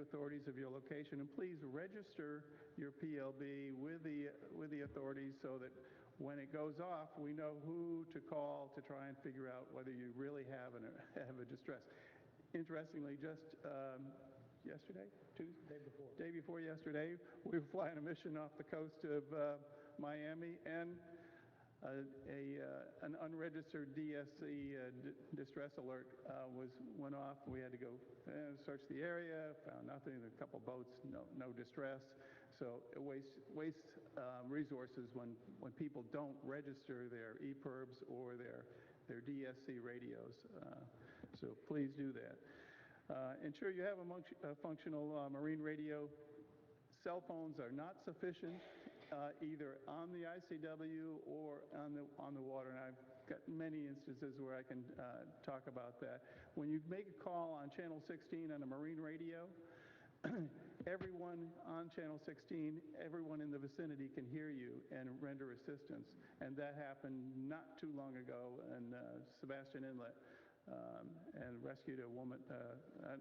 authorities of your location, and please register your PLB with the authorities so that when it goes off, we know who to call to try and figure out whether you really have a distress. Interestingly, just yesterday, Tuesday, day before yesterday, we were flying a mission off the coast of Miami, and an unregistered DSC distress alert went off. We had to go search the area, found nothing. A couple boats, no distress. So it wastes resources when people don't register their EPIRBs or their DSC radios. So please do that. Ensure you have a functional marine radio. Cell phones are not sufficient either on the ICW or on the water, and I've got many instances where I can talk about that. When you make a call on channel 16 on a marine radio, everyone on channel 16, everyone in the vicinity can hear you and render assistance, and that happened not too long ago in Sebastian Inlet. And rescued a woman.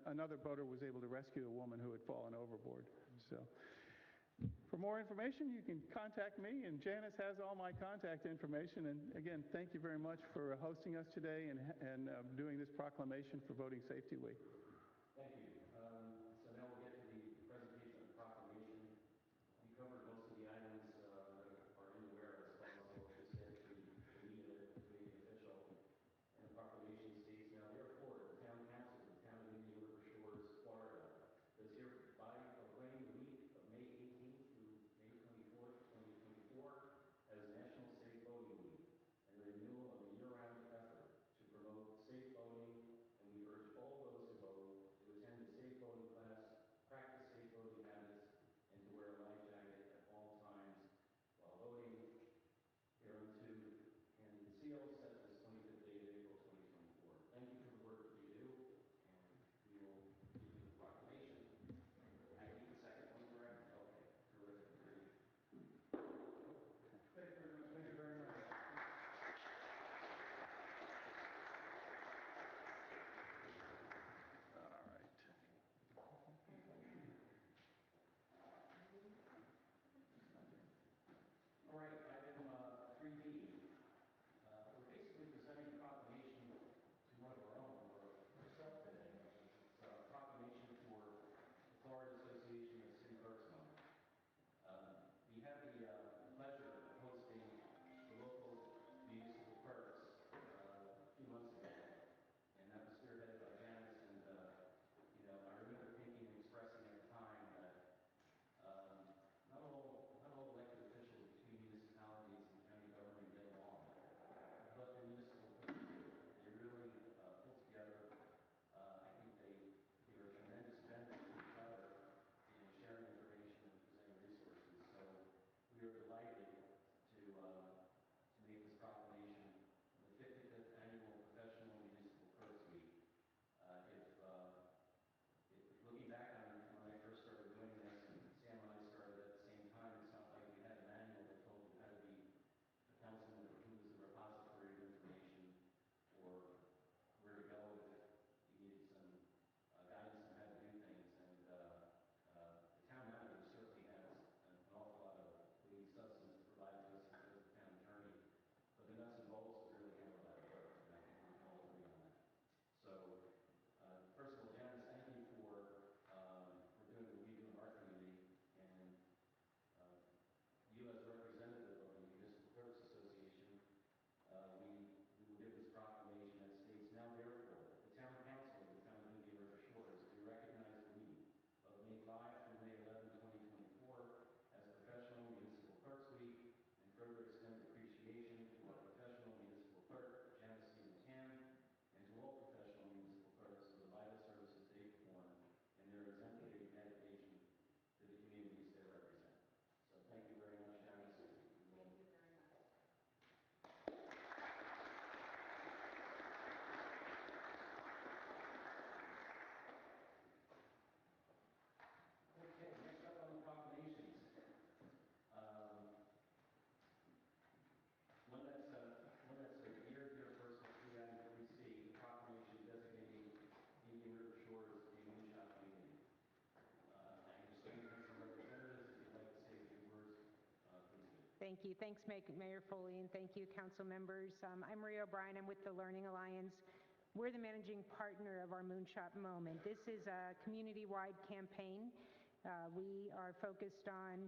Another boater was able to rescue a woman who had fallen overboard. So, for more information, you can contact me, and Janice has all my contact information. And again, thank you very much for hosting us today and doing this proclamation for Boating Safety Week. Thank you. So now we'll get to the presentation of the proclamation. We covered most of the items that are in the whereas clause, so we'll just get to the meat of it, to the official. And the proclamation states, now therefore, the Town Council of the Town of Indian River Shores, Florida, does hereby proclaim the week of May 18th through May 24th, 2024 as National Safe Boating Week and the renewal of a year-round effort to promote safe boating, and we urge all those who boat Thank you. Thanks, Mayor Foley, and thank you, council members. I'm Maria O'Brien. I'm with the Learning Alliance. We're the managing partner of our Moonshot Moment. This is a community-wide campaign. We are focused on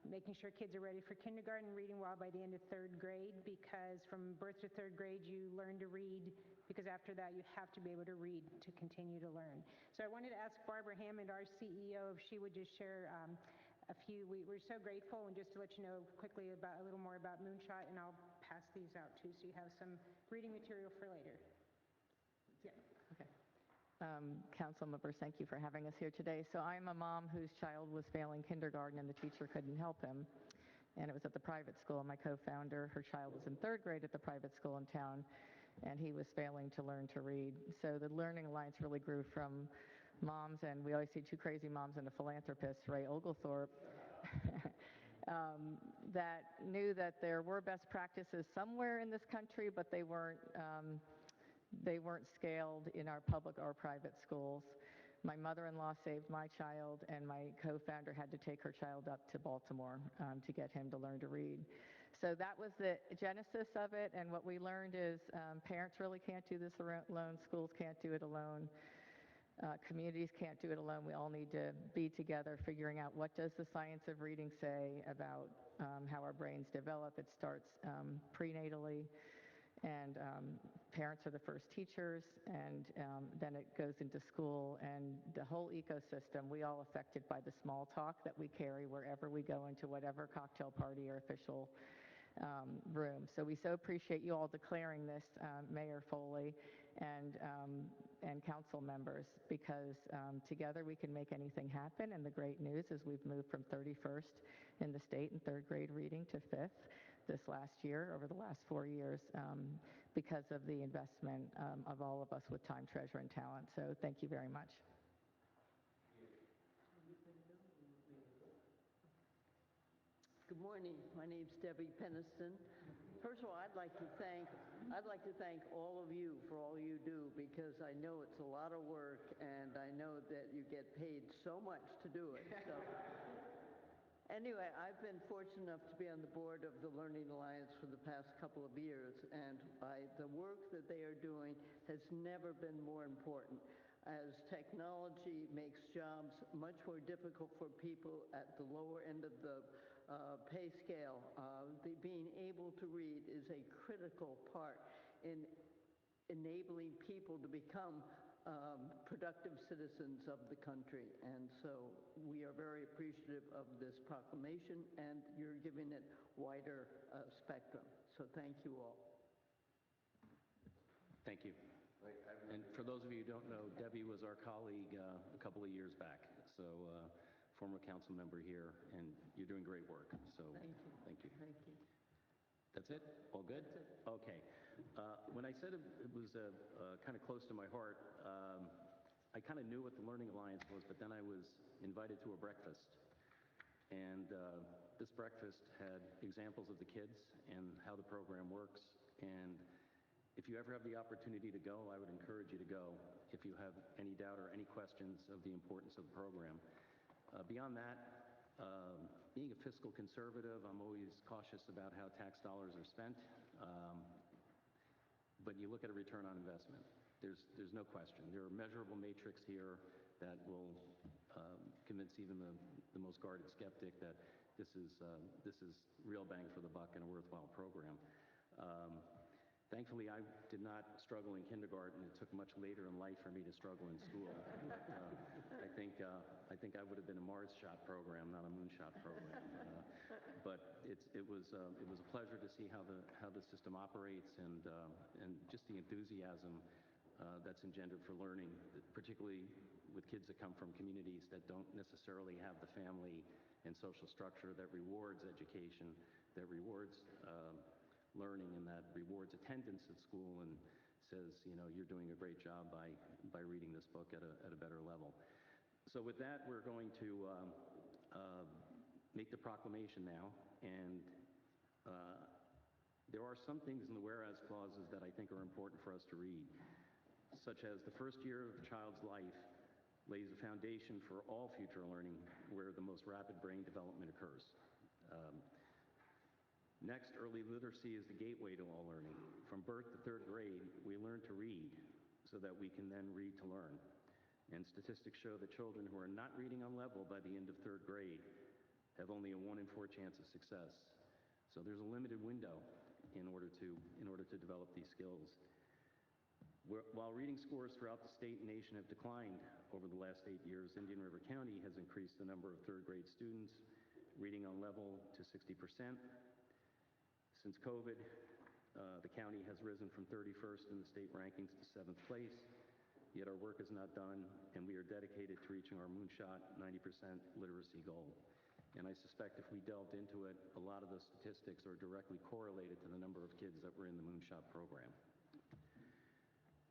making sure kids are ready for kindergarten, reading well by the end of third grade, because from birth to third grade you learn to read, because after that you have to be able to read to continue to learn. So I wanted to ask Barbara Hammond, our CEO, if she would just share a few. We're so grateful, and just to let you know quickly about a little more about Moonshot, and I'll pass these out too so you have some reading material for later. Yeah. Okay. Council members, thank you for having us here today. So I'm a mom whose child was failing kindergarten and the teacher couldn't help him. And it was at the private school. My co-founder, her child was in third grade at the private school in town, and he was failing to learn to read. So the Learning Alliance really grew from moms, and we always see two crazy moms and a philanthropist, Ray Oglethorpe, that knew that there were best practices somewhere in this country, but they weren't scaled in our public or private schools. My mother-in-law saved my child, and my co-founder had to take her child up to Baltimore to get him to learn to read. So that was the genesis of it, and what we learned is parents really can't do this alone, schools can't do it alone, communities can't do it alone. We all need to be together figuring out what does the science of reading say about how our brains develop. It starts prenatally, and parents are the first teachers, and then it goes into school, and the whole ecosystem. We all affected by the small talk that we carry wherever we go into whatever cocktail party or official room. So we so appreciate you all declaring this, Mayor Foley and council members, because together we can make anything happen. And the great news is we've moved from 31st in the state in third grade reading to 5th this last year, over the last 4 years, because of the investment of all of us with time, treasure, and talent. So thank you very much. Good morning. My name's Debbie Peniston. First of all, I'd like to thank all of you for all you do, because I know it's a lot of work, and I know that you get paid so much to do it. So anyway, I've been fortunate enough to be on the board of the Learning Alliance for the past couple of years, and the work that they are doing has never been more important. As technology makes jobs much more difficult for people at the lower end of the pay scale, being able to read is a critical part in enabling people to become productive citizens of the country. And so we are very appreciative of this proclamation, and you're giving it wider spectrum. So thank you all. Thank you. And for those of you who don't know, Debbie was our colleague a couple of years back, so former council member here, and you're doing great work. So Thank you. Thank you. Thank you. That's it? All good? That's it. Okay. When I said it was kind of close to my heart, I kind of knew what the Learning Alliance was, but then I was invited to a breakfast. And this breakfast had examples of the kids and how the program works. And if you ever have the opportunity to go, I would encourage you to go if you have any doubt or any questions of the importance of the program. Beyond that, being a fiscal conservative, I'm always cautious about how tax dollars are spent. But you look at a return on investment. There's no question. There are measurable metrics here that will convince even the most guarded skeptic that this is real bang for the buck and a worthwhile program. Thankfully, I did not struggle in kindergarten. It took much later in life for me to struggle in school. I think I would have been a Mars shot program, not a moonshot program. But it was a pleasure to see how the system operates, and just the enthusiasm that's engendered for learning, particularly with kids that come from communities that don't necessarily have the family and social structure that rewards education, that rewards learning, and that rewards attendance at school and says, you know, you're doing a great job by reading this book at a better level. So with that, we're going to make the proclamation now, and there are some things in the whereas clauses that I think are important for us to read, such as the first year of a child's life lays a foundation for all future learning where the most rapid brain development occurs. Next, early literacy is the gateway to all learning. From birth to third grade, we learn to read so that we can then read to learn. And statistics show that children who are not reading on level by the end of third grade have only a 1 in 4 chance of success. So there's a limited window in order to develop these skills. While reading scores throughout the state and nation have declined over the last 8 years, Indian River County has increased the number of third grade students reading on level to 60%. Since COVID, the county has risen from 31st in the state rankings to 7th place, yet our work is not done, and we are dedicated to reaching our moonshot 90% literacy goal. And I suspect if we delved into it, a lot of the statistics are directly correlated to the number of kids that were in the Moonshot program.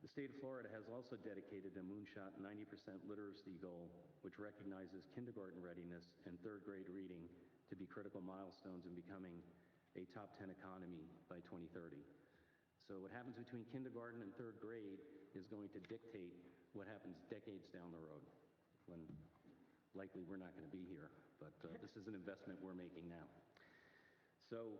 The state of Florida has also dedicated a Moonshot 90% literacy goal, which recognizes kindergarten readiness and third grade reading to be critical milestones in becoming a top 10 economy by 2030. So what happens between kindergarten and third grade is going to dictate what happens decades down the road, when likely we're not going to be here. But this is an investment we're making now. So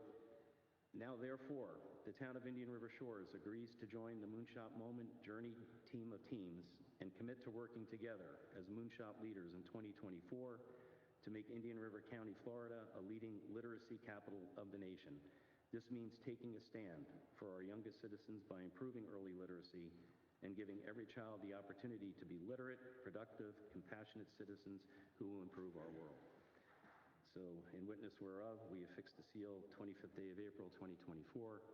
now, therefore, the town of Indian River Shores agrees to join the Moonshot Moment Journey team of teams and commit to working together as Moonshot leaders in 2024 to make Indian River County, Florida, a leading literacy capital of the nation. This means taking a stand for our youngest citizens by improving early literacy and giving every child the opportunity to be literate, productive, compassionate citizens who will improve our world. So, in witness whereof, we affix the seal 25th day of April 2024.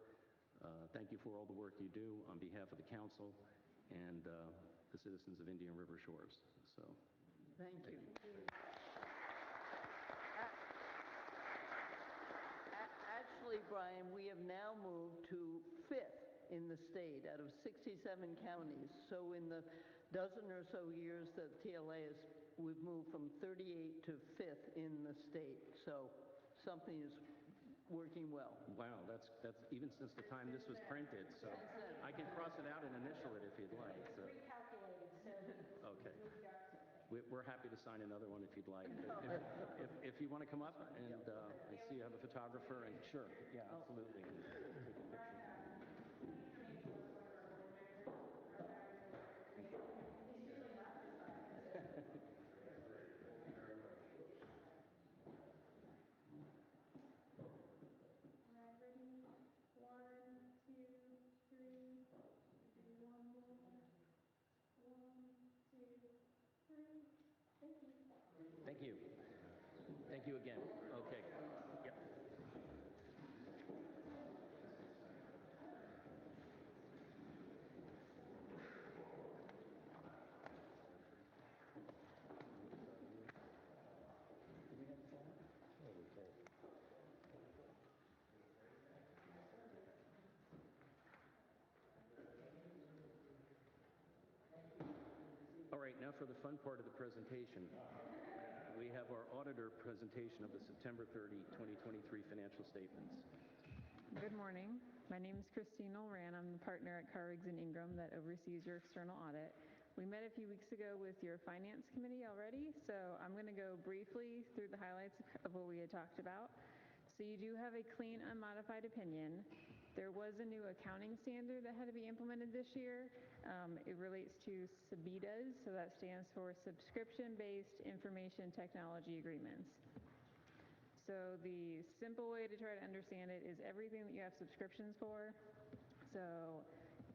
Thank you for all the work you do on behalf of the council and the citizens of Indian River Shores. So, Thank you. Actually, Brian, we have now moved to 5th in the state out of 67 counties. So in the dozen or so years that TLA has, we've moved from 38 to 5th in the state. So something is working well. Wow, that's even since the time this was printed. So I can cross it out and initial it if you'd like. So. Okay. We're happy to sign another one if you'd like. If you want to come up and I see you have a photographer, and sure, yeah, absolutely. Take a picture. Thank you. Thank you again. Okay. Yep. All right, now for the fun part of the presentation. We have our auditor presentation of the September 30, 2023 financial statements. Good morning. My name is Christine Olran. I'm the partner at Carr, Riggs & Ingram that oversees your external audit. We met a few weeks ago with your finance committee already, so I'm going to go briefly through the highlights of what we had talked about. So you do have a clean, unmodified opinion. There was a new accounting standard that had to be implemented this year. It relates to SBITAs, so that stands for Subscription-Based Information Technology Agreements. So the simple way to try to understand it is everything that you have subscriptions for, so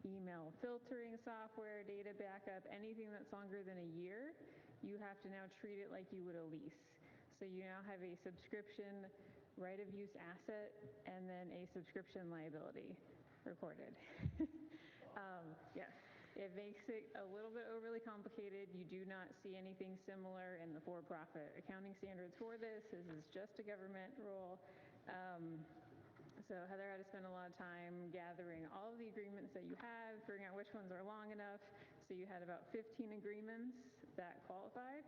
email filtering software, data backup, anything that's longer than a year, you have to now treat it like you would a lease. So you now have a subscription right of use asset and then a subscription liability recorded. Yes, it makes it a little bit overly complicated. You do not see anything similar in the for-profit accounting standards for this. This is just a government rule. So Heather had to spend a lot of time gathering all of the agreements that you have, figuring out which ones are long enough. So you had about 15 agreements that qualified.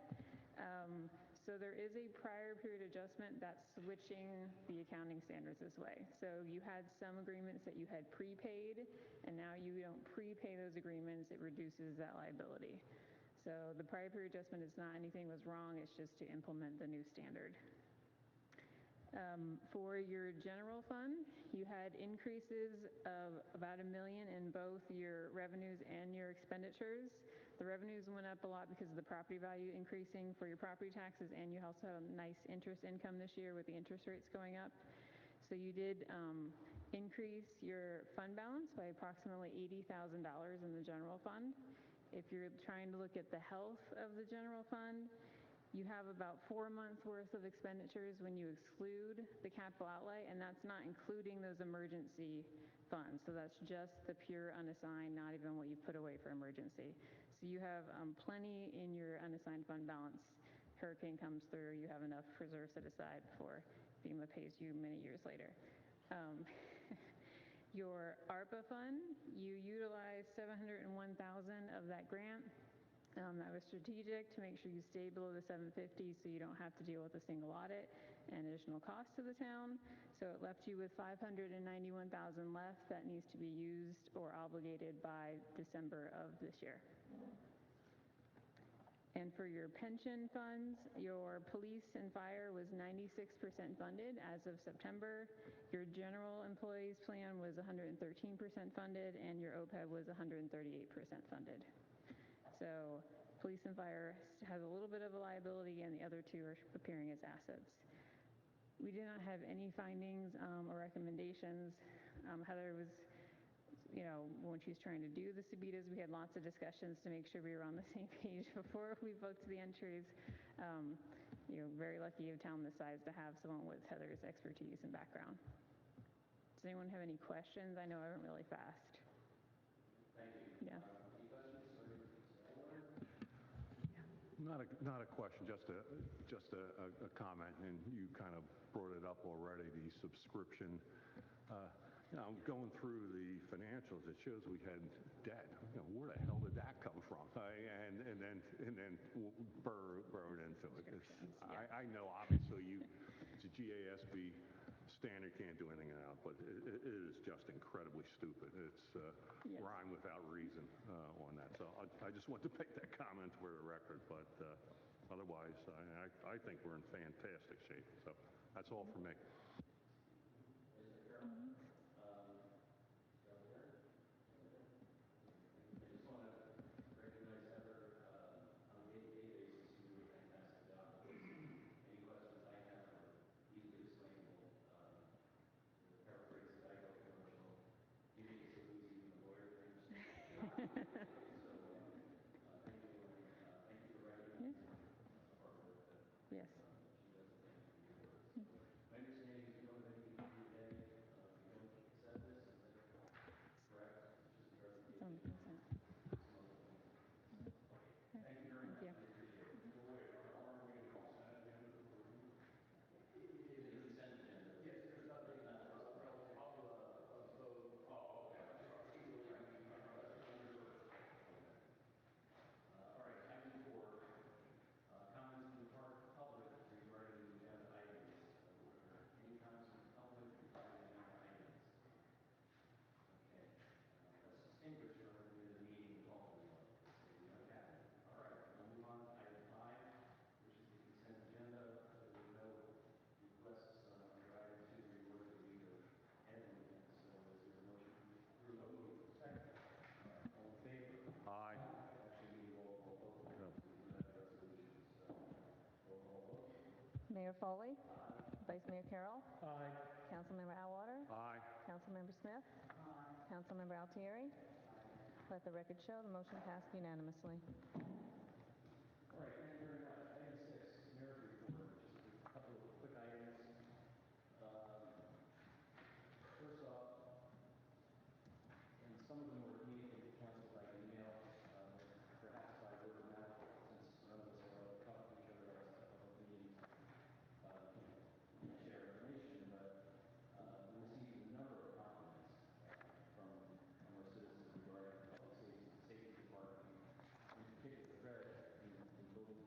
So there is a prior period adjustment that's switching the accounting standards this way. So you had some agreements that you had prepaid, and now you don't prepay those agreements. It reduces that liability. So the prior period adjustment is not anything was wrong. It's just to implement the new standard. For your general fund, you had increases of about $1 million in both your revenues and your expenditures. The revenues went up a lot because of the property value increasing for your property taxes, and you also had a nice interest income this year with the interest rates going up. So you did increase your fund balance by approximately $80,000 in the general fund. If you're trying to look at the health of the general fund, you have about 4 months worth of expenditures when you exclude the capital outlay, and that's not including those emergency funds. So that's just the pure unassigned, not even what you put away for emergency. So you have plenty in your unassigned fund balance. Hurricane comes through, you have enough reserves set aside before FEMA pays you many years later. Your ARPA fund, you utilized $701,000 of that grant. That was strategic to make sure you stay below the 750 so you don't have to deal with a single audit and additional costs to the town. So it left you with $591,000 left that needs to be used or obligated by December of this year. And for your pension funds, your police and fire was 96% funded as of September. Your general employees plan was 113% funded, and your OPEB was 138% funded. So police and fire has a little bit of a liability, and the other two are appearing as assets. We did not have any findings or recommendations. Heather was, when she was trying to do the Sabitas, we had lots of discussions to make sure we were on the same page before we booked the entries. Very lucky of a town this size to have someone with Heather's expertise and background. Does anyone have any questions? I know I went really fast. Thank you. Yeah. Any questions? Not a question, just a comment, and you kind of brought it up already. The subscription. Going through the financials, it shows we had debt. Where the hell did that come from? And then burrowed into it. I know obviously it's a GASB standard, can't do anything about, but it is just incredibly stupid. It's rhyme without reason on that. So I just want to make that comment for the record, but otherwise I think we're in fantastic shape. So that's all for me. Yes. My understanding is you don't have anything to do today. You don't accept this, is that correct? Just a Some verification. consent. Thank you very much. Thank you. I appreciate it. Is it consent agenda? Yes, there's nothing. All right, item 4. Comments from the public regarding the agenda items. Any comments from the public regarding the agenda items? Okay. Let's distinguish from the meeting with all of you. We don't have it. All right, we'll move on to item 5, which is the consent agenda. There were no requests under item 2 regarding the week of editing, so is there a motion to approve? So moved. Second. All in favor? Aye. Actually, we need roll call vote. No. Mayor Foley? Vice Mayor Carroll? Aye. Councilmember Atwater? Aye. Councilmember Smith? Councilmember Altieri? Let the record show the motion passed unanimously. All right, thank you very much. Item 6, mayor's report. Just a couple of quick items. First off, and some of them were communicated to council by email, perhaps by word of mouth, since none of us are allowed to talk to each other outside of public meetings. Can't share information, but we received a number of compliments from our citizens regarding the public safety department, in particular, Fred, in building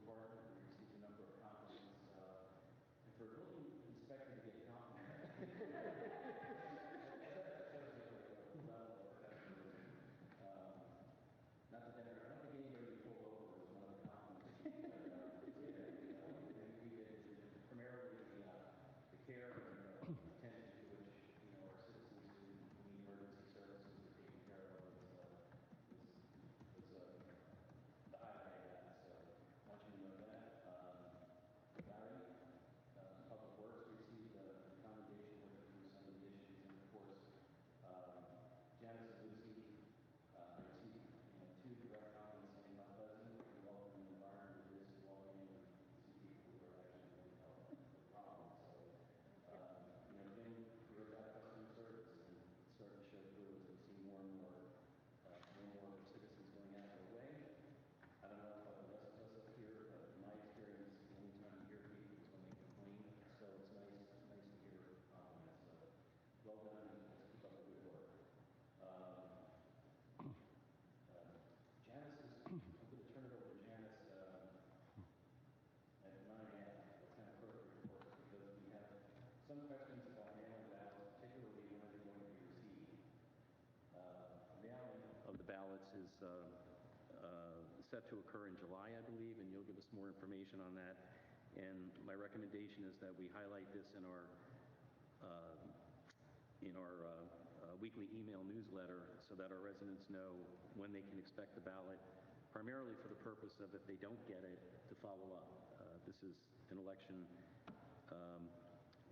set to occur in July, I believe, and you'll give us more information on that. And my recommendation is that we highlight this in our weekly email newsletter so that our residents know when they can expect the ballot, primarily for the purpose of, if they don't get it, to follow up. This is an election.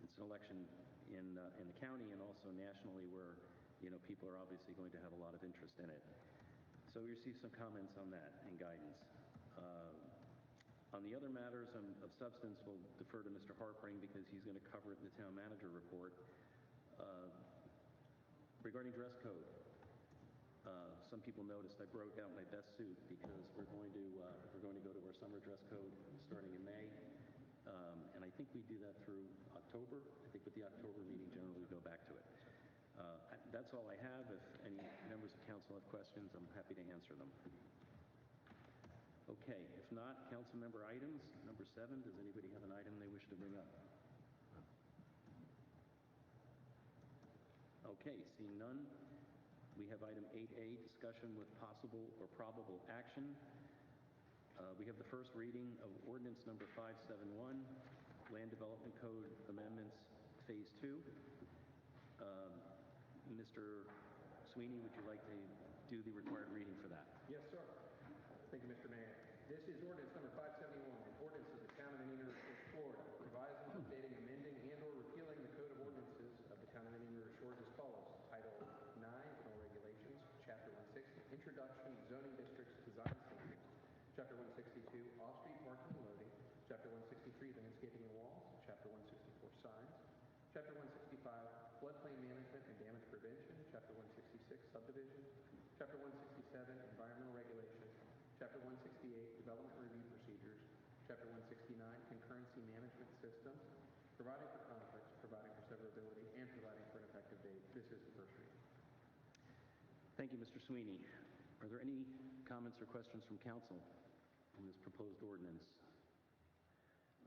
It's an election in the county and also nationally, where people are obviously going to have a lot of interest in it. So we received some comments on that and guidance. On the other matters of substance, we'll defer to Mr. Harpring because he's going to cover it in the town manager report. Regarding dress code, some people noticed I broke out my best suit because we're going to go to our summer dress code starting in May, and I think we do that through October. I think with the October meeting, generally we go back to it. That's all I have. If any members of council have questions, I'm happy to answer them. Okay, if not, council member items. Number 7, does anybody have an item they wish to bring up? Okay, seeing none, we have item 8A, discussion with possible or probable action. We have the first reading of ordinance number 571, Land Development Code Amendments, Phase 2. Mr. Sweeney, would you like to do the required reading for that? Yes, sir. Thank you, Mr. Mayor. This is ordinance number 571, an ordinance of the town of Indian River Shores, Florida, revising, updating, amending, and/or repealing the code of ordinances of the town of Indian River Shores as follows. Title 9, General Regulations, Chapter 160, Introduction, Zoning Districts, Design Standards, Chapter 162, Off-Street Parking and Loading, Chapter 163, Landscaping and Walls, Chapter 164, Signs, Chapter 165, Floodplain Management and Damage Prevention, Chapter 166, Subdivisions, Chapter 167, Environmental Regulations, Chapter 168, Development Review Procedures, Chapter 169, Concurrency Management Systems, providing for conflicts, providing for severability, and providing for an effective date. This is the first reading. Thank you, Mr. Sweeney. Are there any comments or questions from council on this proposed ordinance?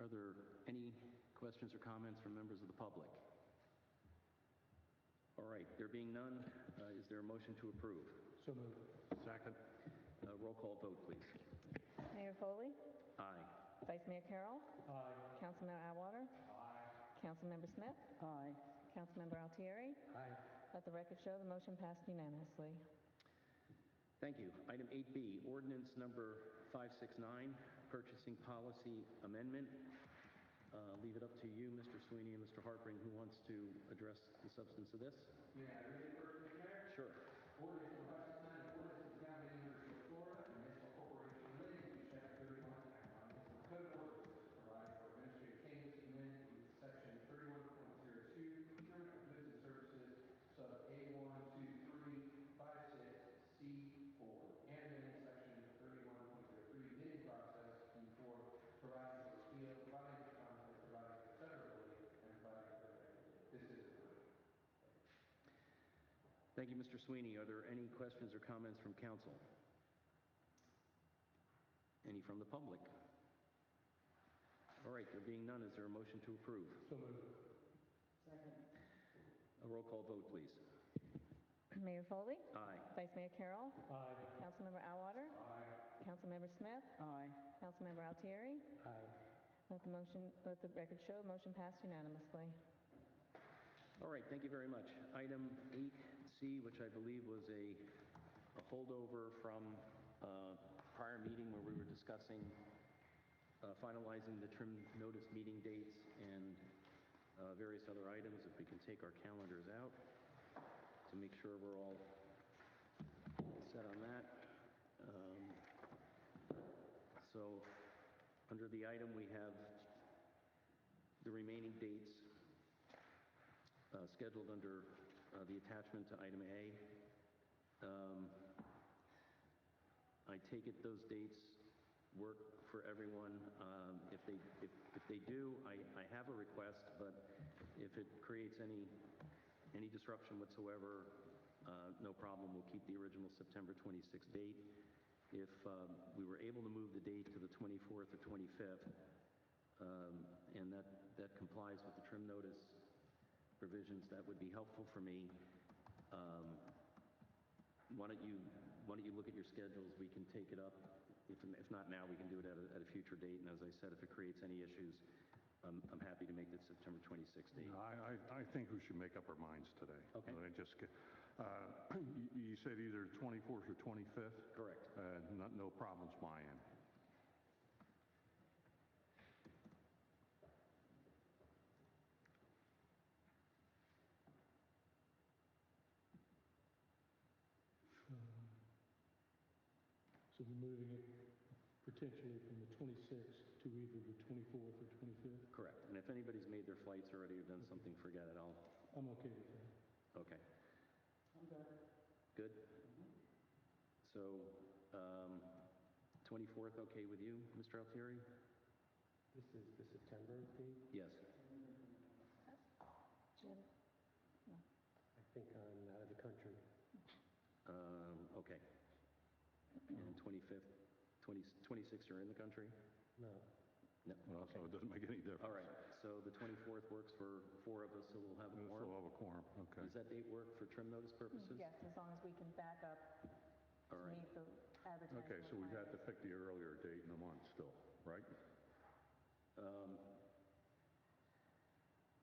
Are there any questions or comments from members of the public? All right, there being none, is there a motion to approve? So moved. Second. Roll call vote, please. Mayor Foley? Aye. Vice Mayor Carroll? Aye. Councilmember Atwater? Aye. Councilmember Smith? Aye. Councilmember Altieri? Aye. Let the record show the motion passed unanimously. Thank you. Item 8B, ordinance number 569, purchasing policy amendment. Leave it up to you, Mr. Sweeney and Mr. Harpring, who wants to address the substance of this. May I read it first, Mr. Mayor? Sure. Ordinance number 569, ordinance of the town of Indian River Shores, Florida, a municipal corporation relating to Chapter 31 of the Code of Ordinances, providing for administrative changes to amend Section 31.02, procurement of goods and services, sub A12356C4, and amending Section 31.03, bidding process, P4, providing for repeal, providing for conflict, providing for severability, and providing for effectiveness. This is the first. Thank you, Mr. Sweeney. Are there any questions or comments from council? Any from the public? All right, there being none, is there a motion to approve? So moved. Second. A roll call vote, please. Mayor Foley? Aye. Vice Mayor Carroll? Aye. Councilmember Atwater? Aye. Councilmember Smith? Aye. Councilmember Altieri? Aye. Let the record show the motion passed unanimously. All right, thank you very much. Item 8C, which I believe was a holdover from prior meeting where we were discussing finalizing the trim notice meeting dates and various other items. If we can take our calendars out to make sure we're all set on that. So under the item, we have the remaining dates scheduled under the attachment to item A. I take it those dates work for everyone. If they do, I have a request, but if it creates any disruption whatsoever, no problem. We'll keep the original September 26th date. If we were able to move the date to the 24th or 25th, and that complies with the trim notice provisions, that would be helpful for me. Why don't you why don't you look at your schedules? We can take it up. If not now, we can do it at a future date. And as I said, if it creates any issues, I'm happy to make the September 26th date. I think we should make up our minds today. Okay. You said either 24th or 25th? Correct. No problems my end. So we're moving it potentially from the 26th to either the 24th or 25th? Correct. And if anybody's made their flights already or done something, forget it. I'm okay with that. Okay. Good? So, 24th, okay with you, Mr. Altieri? This is the September date? Yes. I think I'm out of the country. Okay. And 25th, 26th, you're in the country? No. No. Well, so it doesn't make any difference. All right. So the 24th works for 4 of us, so we'll have a So quorum. we'll have a quorum, okay. Does that date work for trim notice purposes? Yes, as long as we can back up to All right. meet the advertising. Okay, so we have to pick the earlier date in the month still, right?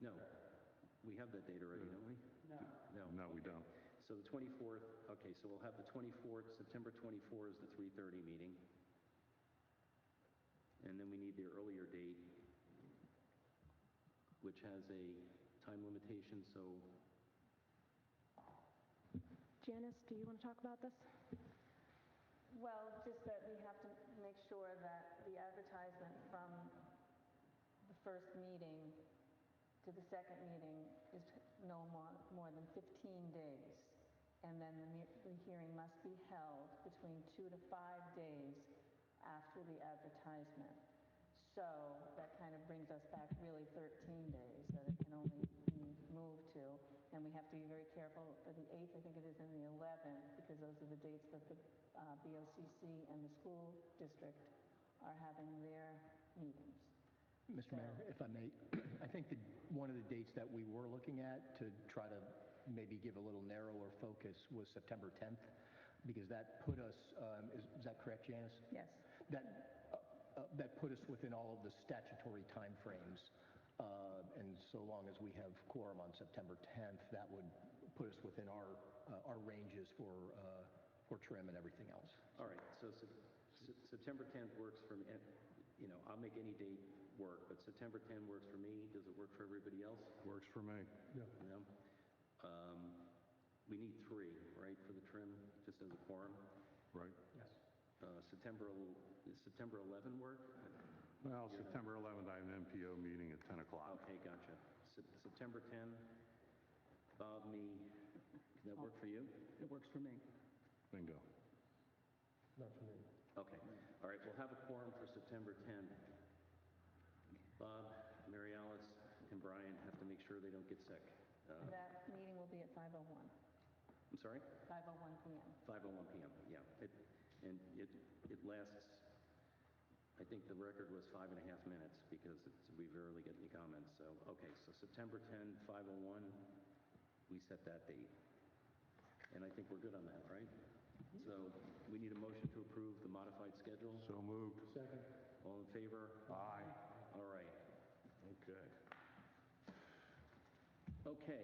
No. We have that date already, don't we? No. No, we don't. So the 24th, okay, so we'll have the 24th, September 24th is the 3:30 meeting. And then we need the earlier date, which has a time limitation, so Janice, do you want to talk about this? Well, just that we have to make sure that the advertisement from the first meeting to the second meeting is no more than 15 days. And then the hearing must be held between 2 to 5 days after the advertisement. So that kind of brings us back really 13 days that it can only be moved to. And we have to be very careful for the 8th, I think it is, and the 11th, because those are the dates that the BOCC and the school district are having their meetings. Mr. Mayor, if I may, I think that one of the dates that we were looking at to try to maybe give a little narrower focus was September 10th, because that put us, is that correct, Janice? Yes. That put us within all of the statutory timeframes. And so long as we have quorum on September 10th, that would put us within our ranges for trim and everything else. all right. So September 10th works for me. I'll make any date work, but September 10th works for me. Does it work for everybody else? Works for me. No? We need 3, right, for the trim, just as a quorum? Right? Yes. September 11 work? Well, September 11th, I have an MPO meeting at 10 o'clock. Okay, gotcha. September 10, Bob, me, does that work for you? It works for me. Bingo. Not for me. Okay. All right, we'll have a quorum for September 10th. Bob, Mary Alice, and Brian have to make sure they don't get sick. That meeting will be at 5:01. I'm sorry? 5:01 p.m. 5:01 p.m., yeah. It lasts, I think the record was 5.5 minutes because we rarely get any comments. So, okay, so September 10, 5:01, we set that date. And I think we're good on that, right? So we need a motion to approve the modified schedule. So moved. Second. All in favor? Aye. All right. Okay. Okay.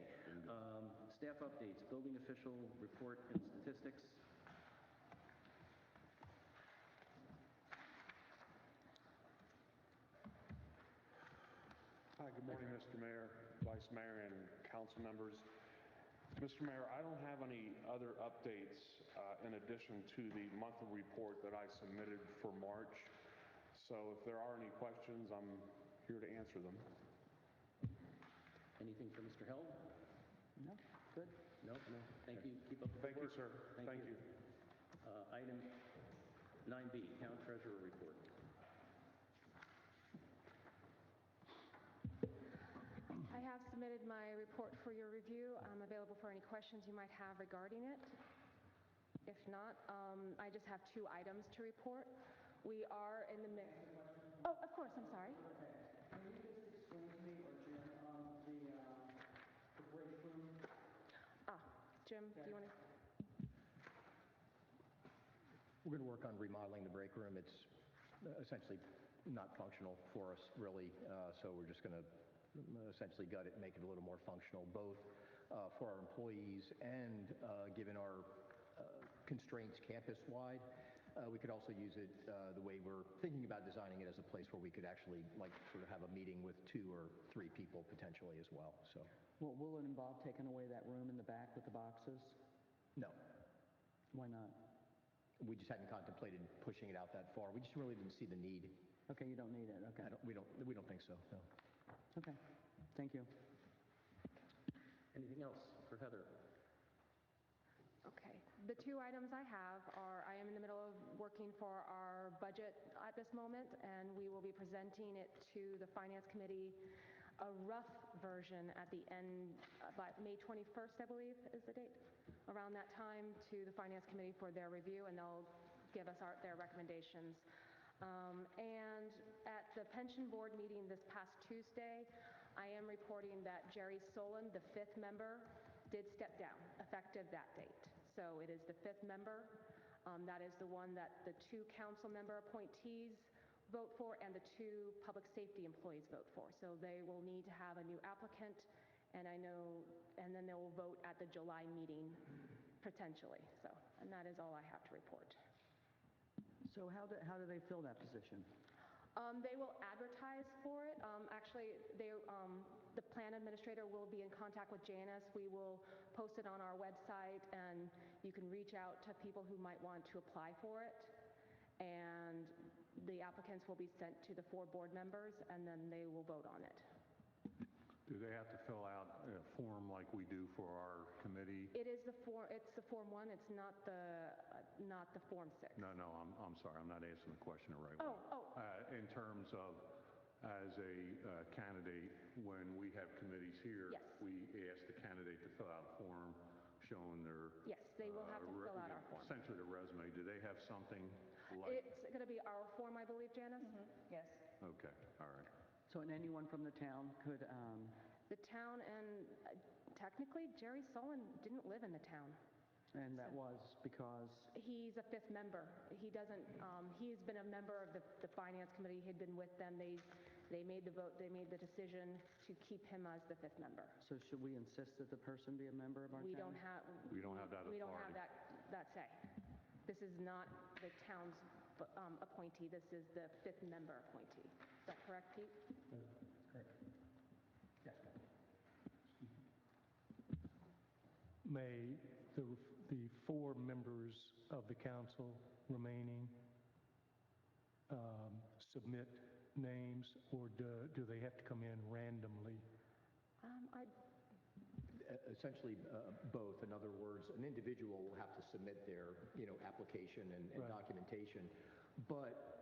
Staff updates, building official report and statistics. Hi, good morning, Mr. Mayor, Vice Mayor, and council members. Mr. Mayor, I don't have any other updates in addition to the monthly report that I submitted for March. So if there are any questions, I'm here to answer them. Anything for Mr. Held? No? Good. No? No. Thank you. Keep up the good Thank you, work. sir. Thank you. Item 9B, Town Treasurer Report. I have submitted my report for your review. I'm available for any questions you might have regarding it. If not, I just have 2 items to report. We are in the midst. Oh, of course, I'm sorry. Can you just explain to me, or Jim, the break room? Jim, do you want to? we're going to work on remodeling the break room. It's essentially not functional for us, really, so we're just going to essentially gut it and make it a little more functional, both for our employees and given our constraints campus-wide. We could also use it the way we're thinking about designing it as a place where we could actually like sort of have a meeting with 2 or 3 people potentially as well. So, Well, will it involve taking away that room in the back with the boxes? no, Why not? we just hadn't contemplated pushing it out that far. We just really didn't see the need. Okay, you don't need it, okay. We don't think so. No. Okay, thank you. Anything else for Heather? Okay. The 2 items I have are, I am in the middle of working for our budget at this moment, and we will be presenting it to the Finance Committee, a rough version at the end, by May 21st, I believe is the date, around that time, to the Finance Committee for their review, and they'll give us their recommendations. And at the Pension Board meeting this past Tuesday, I am reporting that Jerry Solon, the 5th member, did step down, effective that date. So it is the 5th member. That is the one that the 2 council member appointees vote for and the 2 public safety employees vote for. So they will need to have a new applicant, and then they will vote at the July meeting, potentially. So, and that is all I have to report. So how do they fill that position? They will advertise for it. Actually, the plan administrator will be in contact with Janice. We will post it on our website, and you can reach out to people who might want to apply for it. And the applicants will be sent to the 4 board members, and then they will vote on it. Do they have to fill out a form like we do for our committee? It's the Form 1. It's not the Form 6. No, I'm sorry. I'm not asking the question the right way. In terms of, as a candidate, when we have committees here, Yes. we ask the candidate to fill out a form showing their... Yes, they will have to fill out our form. Essentially the resume. Do they have something like... It's going to be our form, I believe, Janice? Yes. Okay, all right. So and anyone from the town could, The town, and technically, Jerry Solon didn't live in the town. and that was because, He's a 5th member. He doesn't, he's been a member of the Finance Committee. He'd been with them. They made the vote, they made the decision to keep him as the 5th member. so should we insist that the person be a member of our town? We don't have. We don't have that We don't have authority. that say. This is not the town's appointee. This is the 5th member appointee. Is that correct, Pete? Correct. Yes. May the 4 members of the council remaining submit names, or do they have to come in randomly? Essentially both. In other words, an individual will have to submit their application and Right. documentation. But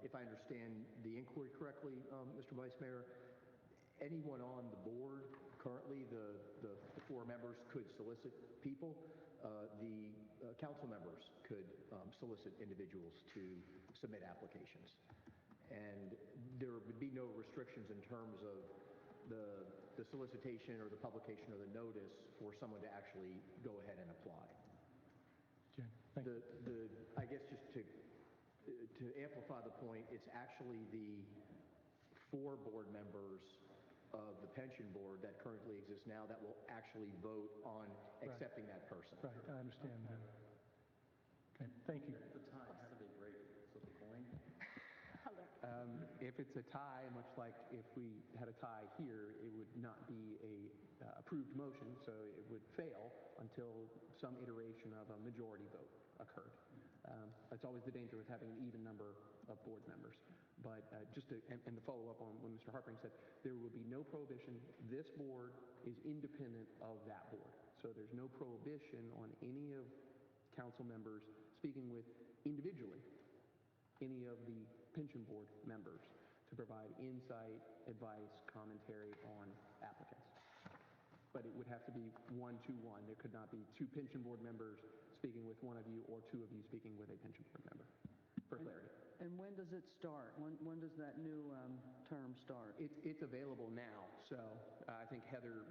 if I understand the inquiry correctly, Mr. Vice Mayor, anyone on the board, currently the 4 members could solicit people. The council members could solicit individuals to submit applications. And there would be no restrictions in terms of the solicitation or the publication or the notice for someone to actually go ahead and apply. Okay, thank you. I guess just to amplify the point, it's actually the 4 board members of the pension board that currently exists now that will actually vote on accepting that person. Right, I understand that. Okay, thank you. The tie, how do they grade it? Flip a coin? If it's a tie, much like if we had a tie here, it would not be a approved motion, so it would fail until some iteration of a majority vote occurred. That's always the danger with having an even number of board members. But just to follow up on what Mr. Harpering said, there will be no prohibition. This board is independent of that board. So there's no prohibition on any of council members speaking with individually any of the pension board members to provide insight, advice, commentary on applicants. But it would have to be 1-to-1. There could not be 2 pension board members speaking with one of you or 2 of you speaking with a pension board member, for clarity. And when does it start? When does that new term start? It's available now, so I think Heather,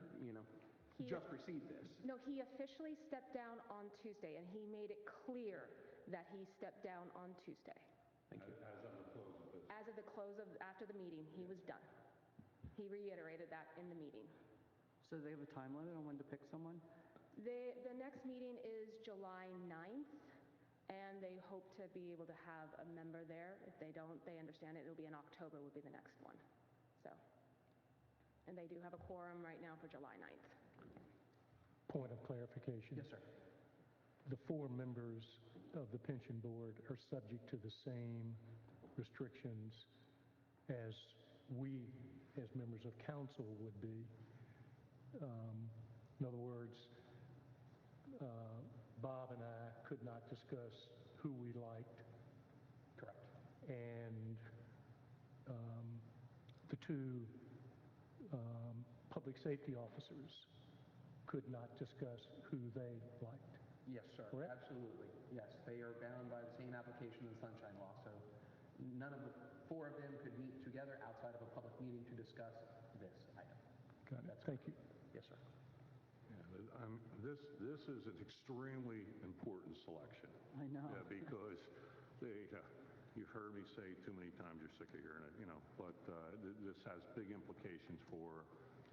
just received this. No, he officially stepped down on Tuesday, and he made it clear that he stepped down on Tuesday. As of the close of business. As of the close of, after the meeting, he was done. He reiterated that in the meeting. So they have a time limit on when to pick someone? The next meeting is July 9th, and they hope to be able to have a member there. If they don't, they understand it'll be in October would be the next one. So, and they do have a quorum right now for July 9th. Point of clarification. Yes, sir. The 4 members of the pension board are subject to the same restrictions as we, as members of council, would be. In other words, Bob and I could not discuss who we liked. Correct. And the 2 public safety officers could not discuss who they liked. Yes, sir. Correct? Absolutely. Yes, they are bound by the same application of the Sunshine Law. So none of the 4 of them could meet together outside of a public meeting to discuss this item. Got it. Thank you. Yes, sir. Yeah, this is an extremely important selection. I know. Yeah, because you've heard me say too many times you're sick of hearing it, but this has big implications for,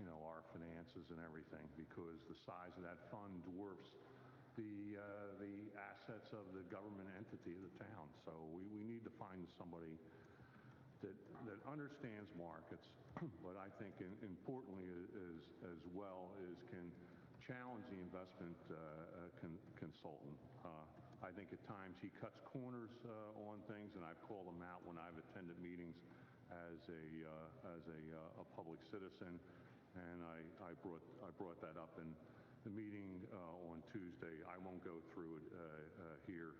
our finances and everything, because the size of that fund dwarfs the assets of the government entity of the town. So we need to find somebody that understands markets, but I think importantly as well is can challenge the investment consultant. I think at times he cuts corners on things, and I've called him out when I've attended meetings as a public citizen, and I brought that up in the meeting on Tuesday. I won't go through it here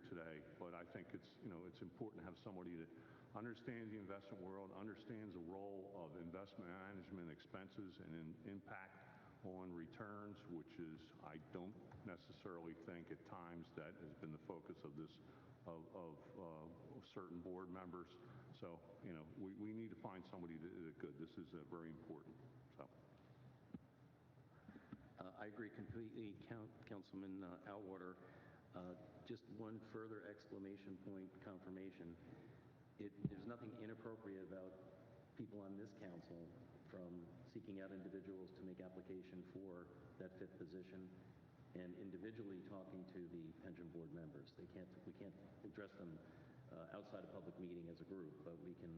today, but I think it's important to have somebody that understands the investment world, understands the role of investment management expenses and impact on returns, which is, I don't necessarily think at times that has been the focus of this, of certain board members. So, we need to find somebody that is good. This is very important. So. I agree completely, Councilman Atwater. Just one further exclamation point confirmation. There's nothing inappropriate about people on this council from seeking out individuals to make application for that 5th position and individually talking to the pension board members. We can't address them outside a public meeting as a group, but we can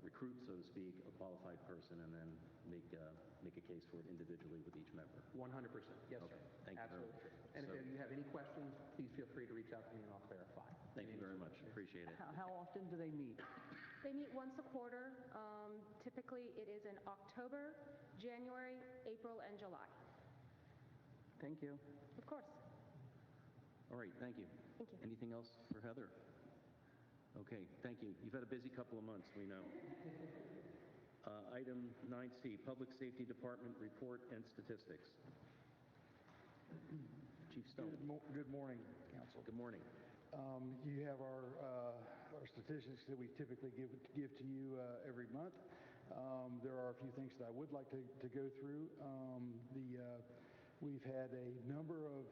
recruit, so to speak, a qualified person and then make a case for it individually with each member. 100%. Yes, okay. sir. Thank you Absolutely. very much. And if you have any questions, please feel free to reach out to me and I'll clarify. Thank you very much. Appreciate it. How often do they meet? They meet once a quarter. Typically, it is in October, January, April, and July. Thank you. Of course. All right, thank you. Thank you. Anything else for Heather? Okay, thank you. You've had a busy couple of months, we know. Item 9C, Public Safety Department Report and Statistics. Chief Stone. Good morning, Council. Good morning. You have our statistics that we typically give to you every month. There are a few things that I would like to go through. We've had a number of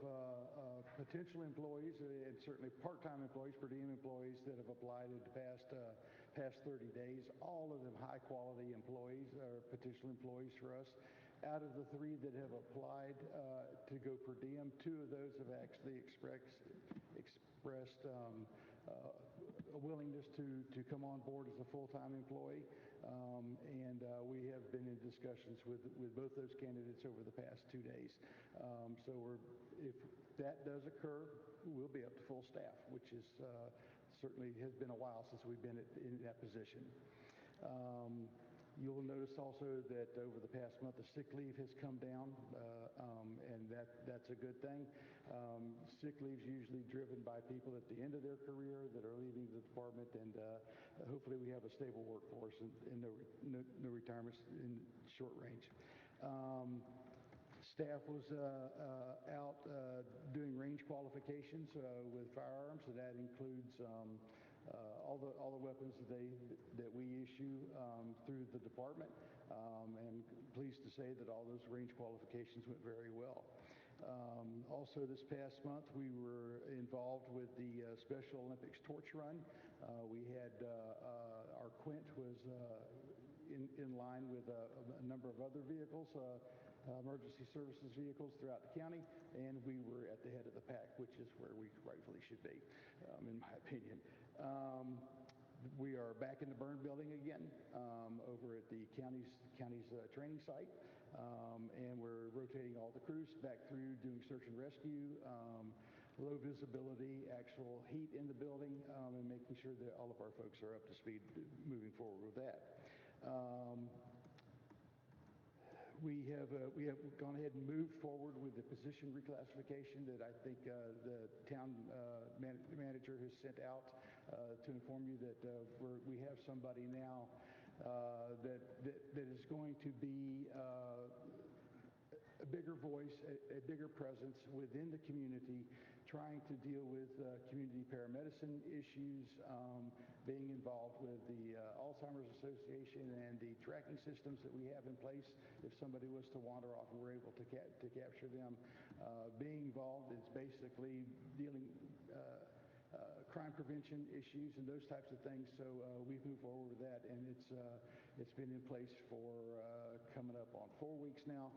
potential employees and certainly part-time employees, per diem employees that have applied in the past 30 days. All of them high-quality employees or potential employees for us. Out of the 3 that have applied to go per diem, 2 of those have actually expressed a willingness to come on board as a full-time employee. And we have been in discussions with both those candidates over the past 2 days. So if that does occur, we'll be up to full staff, which is certainly has been a while since we've been in that position. You'll notice also that over the past month, the sick leave has come down, and that's a good thing. Sick leave is usually driven by people at the end of their career that are leaving the department, and hopefully we have a stable workforce and no retirements in short range. Staff was out doing range qualifications with firearms, so that includes all the weapons that we issue through the department, and pleased to say that all those range qualifications went very well. Also this past month, we were involved with the Special Olympics Torch Run. We had our Quint was in line with a number of other vehicles, emergency services vehicles throughout the county, and we were at the head of the pack, which is where we rightfully should be, in my opinion. We are back in the burn building again over at the county's training site, and we're rotating all the crews back through doing search and rescue, low visibility, actual heat in the building, and making sure that all of our folks are up to speed moving forward with that. We have gone ahead and moved forward with the position reclassification that I think the town manager has sent out to inform you that we have somebody now that is going to be a bigger voice, a bigger presence within the community, trying to deal with community paramedicine issues, being involved with the Alzheimer's Association and the tracking systems that we have in place if somebody was to wander off and we're able to capture them. Being involved is basically dealing crime prevention issues and those types of things. So we've moved forward with that, and it's been in place for coming up on 4 weeks now,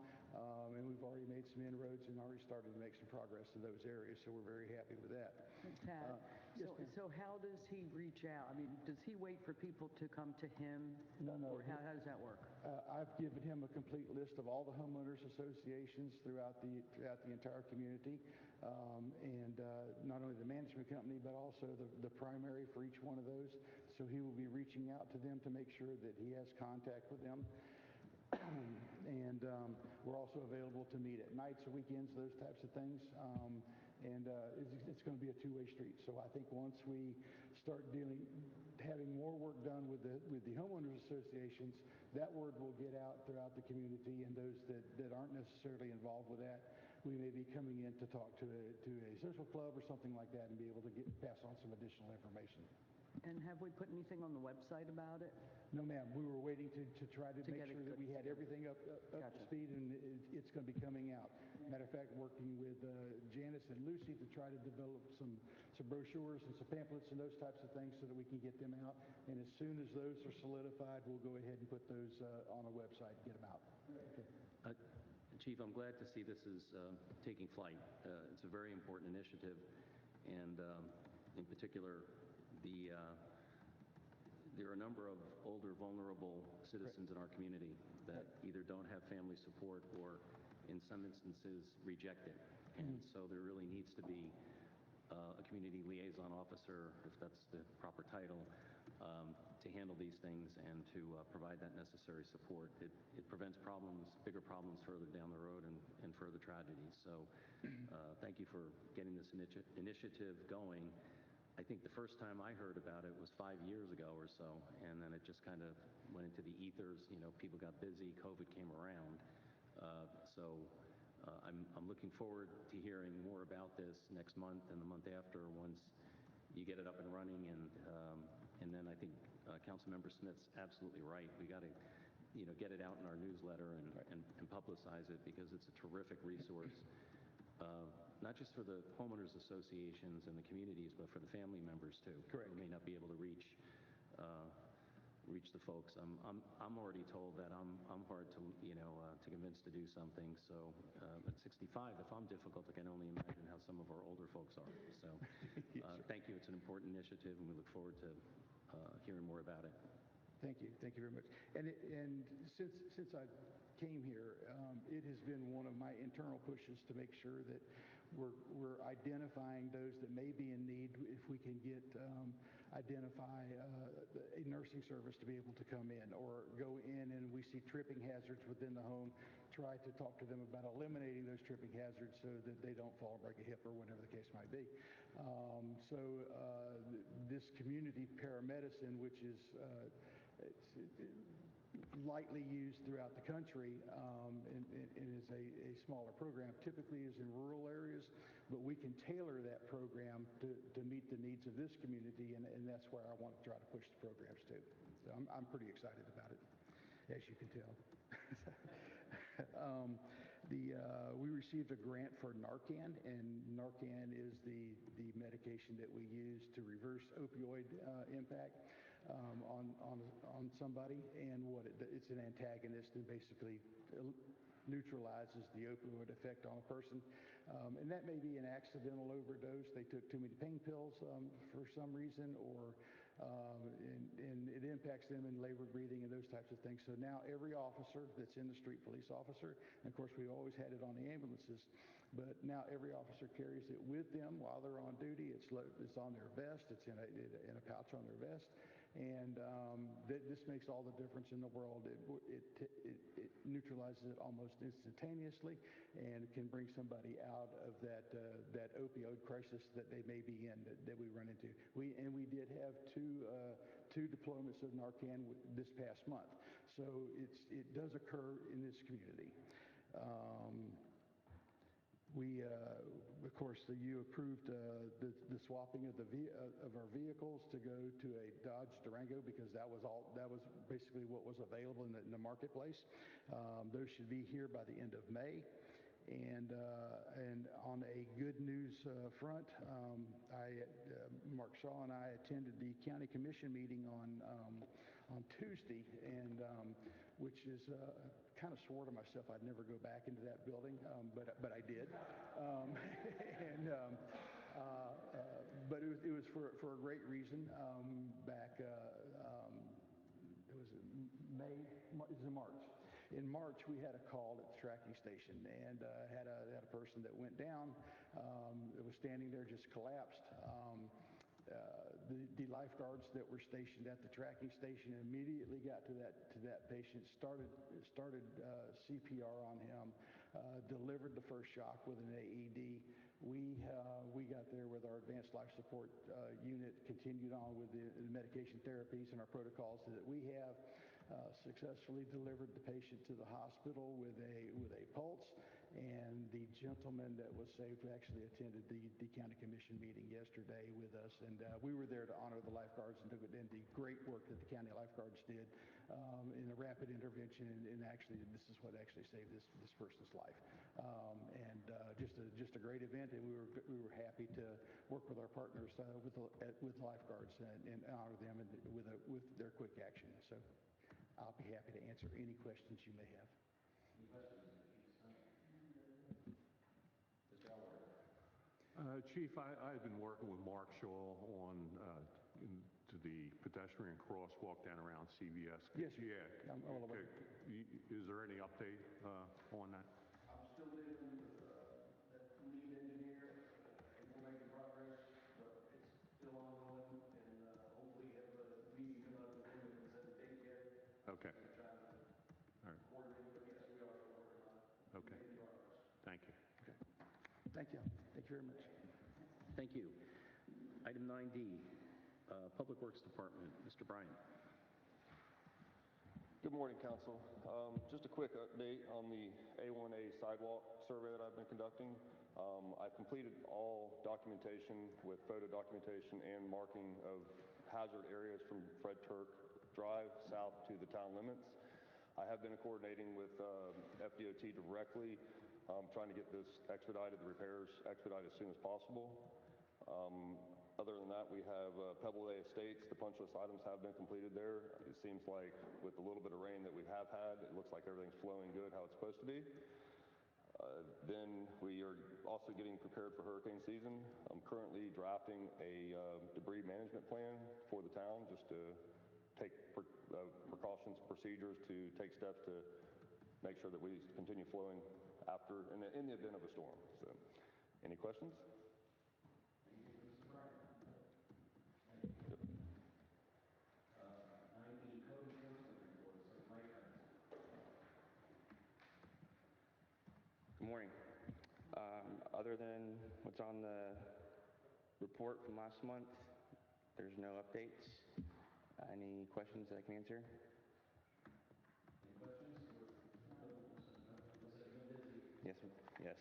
and we've already made some inroads and already started to make some progress in those areas. So we're very happy with that. Pat, so how does he reach out? I mean, does he wait for people to come to him? No. Or how does that work? I've given him a complete list of all the homeowners associations throughout the entire community, and not only the management company, but also the primary for each one of those. So he will be reaching out to them to make sure that he has contact with them. And we're also available to meet at nights or weekends, those types of things. And it's going to be a two-way street. So I think once we start having more work done with the homeowners associations, that word will get out throughout the community, and those that aren't necessarily involved with that, we may be coming in to talk to a social club or something like that and be able to pass on some additional information. And have we put anything on the website about it? No, ma'am. We were waiting to try to make sure that we had everything up to speed, and it's going to be coming out. Matter of fact, working with Janice and Lucy to try to develop some brochures and some pamphlets and those types of things so that we can get them out. And as soon as those are solidified, we'll go ahead and put those on our website and get them out. Okay. Chief, I'm glad to see this is taking flight. It's a very important initiative, and in particular, there are a number of older, vulnerable citizens in our community that either don't have family support or, in some instances, reject it. And so there really needs to be a community liaison officer, if that's the proper title, to handle these things and to provide that necessary support. It prevents bigger problems further down the road and further tragedies. So thank you for getting this initiative going. I think the first time I heard about it was 5 years ago or so, and then it just kind of went into the ethers. People got busy, COVID came around. I'm looking forward to hearing more about this next month and the month after once you get it up and running. And then I think Councilmember Smith's absolutely right. We got to get it out in our newsletter and publicize it, because it's a terrific resource. Not just for the homeowners associations and the communities, but for the family members too. Correct. Who may not be able to reach the folks. I'm already told that I'm hard to convince to do something. So at 65, if I'm difficult, I can only imagine how some of our older folks are. So thank you. It's an important initiative, and we look forward to hearing more about it. Thank you. Thank you very much. And since I came here, it has been one of my internal pushes to make sure that we're identifying those that may be in need. If we can identify a nursing service to be able to come in, or go in and we see tripping hazards within the home, try to talk to them about eliminating those tripping hazards so that they don't fall and break a hip or whatever the case might be. This community paramedicine, which is lightly used throughout the country, and is a smaller program, typically is in rural areas, but we can tailor that program to meet the needs of this community, and that's where I want to try to push the programs to. So I'm pretty excited about it, as you can tell. We received a grant for Narcan, and Narcan is the medication that we use to reverse opioid impact on somebody. And it's an antagonist and basically neutralizes the opioid effect on a person. And that may be an accidental overdose. They took too many pain pills for some reason, or and it impacts them in labor, breathing, and those types of things. So now every officer that's in the street, police officer, and of course we always had it on the ambulances, but now every officer carries it with them while they're on duty. It's on their vest. It's in a pouch on their vest. And this makes all the difference in the world. It neutralizes it almost instantaneously, and can bring somebody out of that opioid crisis that they may be in, that we run into. We did have two deployments of Narcan this past month, so it does occur in this community. Of course, you approved the swapping of our vehicles to go to a Dodge Durango, because that was basically what was available in the marketplace. Those should be here by the end of May. And on a good news front, Mark Shaw and I attended the county commission meeting on Tuesday, and which is kind of swore to myself I'd never go back into that building, but I did. But it was for a great reason. Back it was May, it was in March. In March, we had a call at the tracking station, and had a person that went down. That was standing there, just collapsed. The lifeguards that were stationed at the tracking station immediately got to that patient, started CPR on him, delivered the first shock with an AED. We got there with our advanced life support unit, continued on with the medication therapies and our protocols that we have. Successfully delivered the patient to the hospital with a pulse, and the gentleman that was saved actually attended the county commission meeting yesterday with us, and we were there to honor the lifeguards and the great work that the county lifeguards did in a rapid intervention, and actually this is what actually saved this person's life. And just a great event, and we were happy to work with our partners with lifeguards and honor them with their quick action. So I'll be happy to answer any questions you may have. Any questions? Chief, I've been working with Mark Shaw on to the pedestrian crosswalk down around CVS. Yes, yeah. I'm all aware. Is there any update on that? I'm still dealing with that lead engineer, and we're making progress, but it's still ongoing, and hopefully have a meeting come up with him and set a date yet. Okay. We're trying to All right. coordinate, but yes, we are working on it. Okay. Making progress. Thank you. Okay. Thank you. Thank you very much. Thank you. Item 9D, Public Works Department, Mr. Bryan. Good morning, Council. Just a quick update on the A1A sidewalk survey that I've been conducting. I've completed all documentation with photo documentation and marking of hazard areas from Fred Turk Drive south to the town limits. I have been coordinating with FDOT directly, trying to get this expedited, the repairs expedited as soon as possible. Other than that, we have Pebble Bay Estates. The punch list items have been completed there. It seems like with a little bit of rain that we have had, it looks like everything's flowing good how it's supposed to be. Then we are also getting prepared for hurricane season. I'm currently drafting a debris management plan for the town, just to take precautions, procedures to take steps to make sure that we continue flowing after, in the event of a storm. So, any questions? Good morning. Other than what's on the report from last month, there's no updates. Any questions that I can answer? Any questions? Yes. Yes.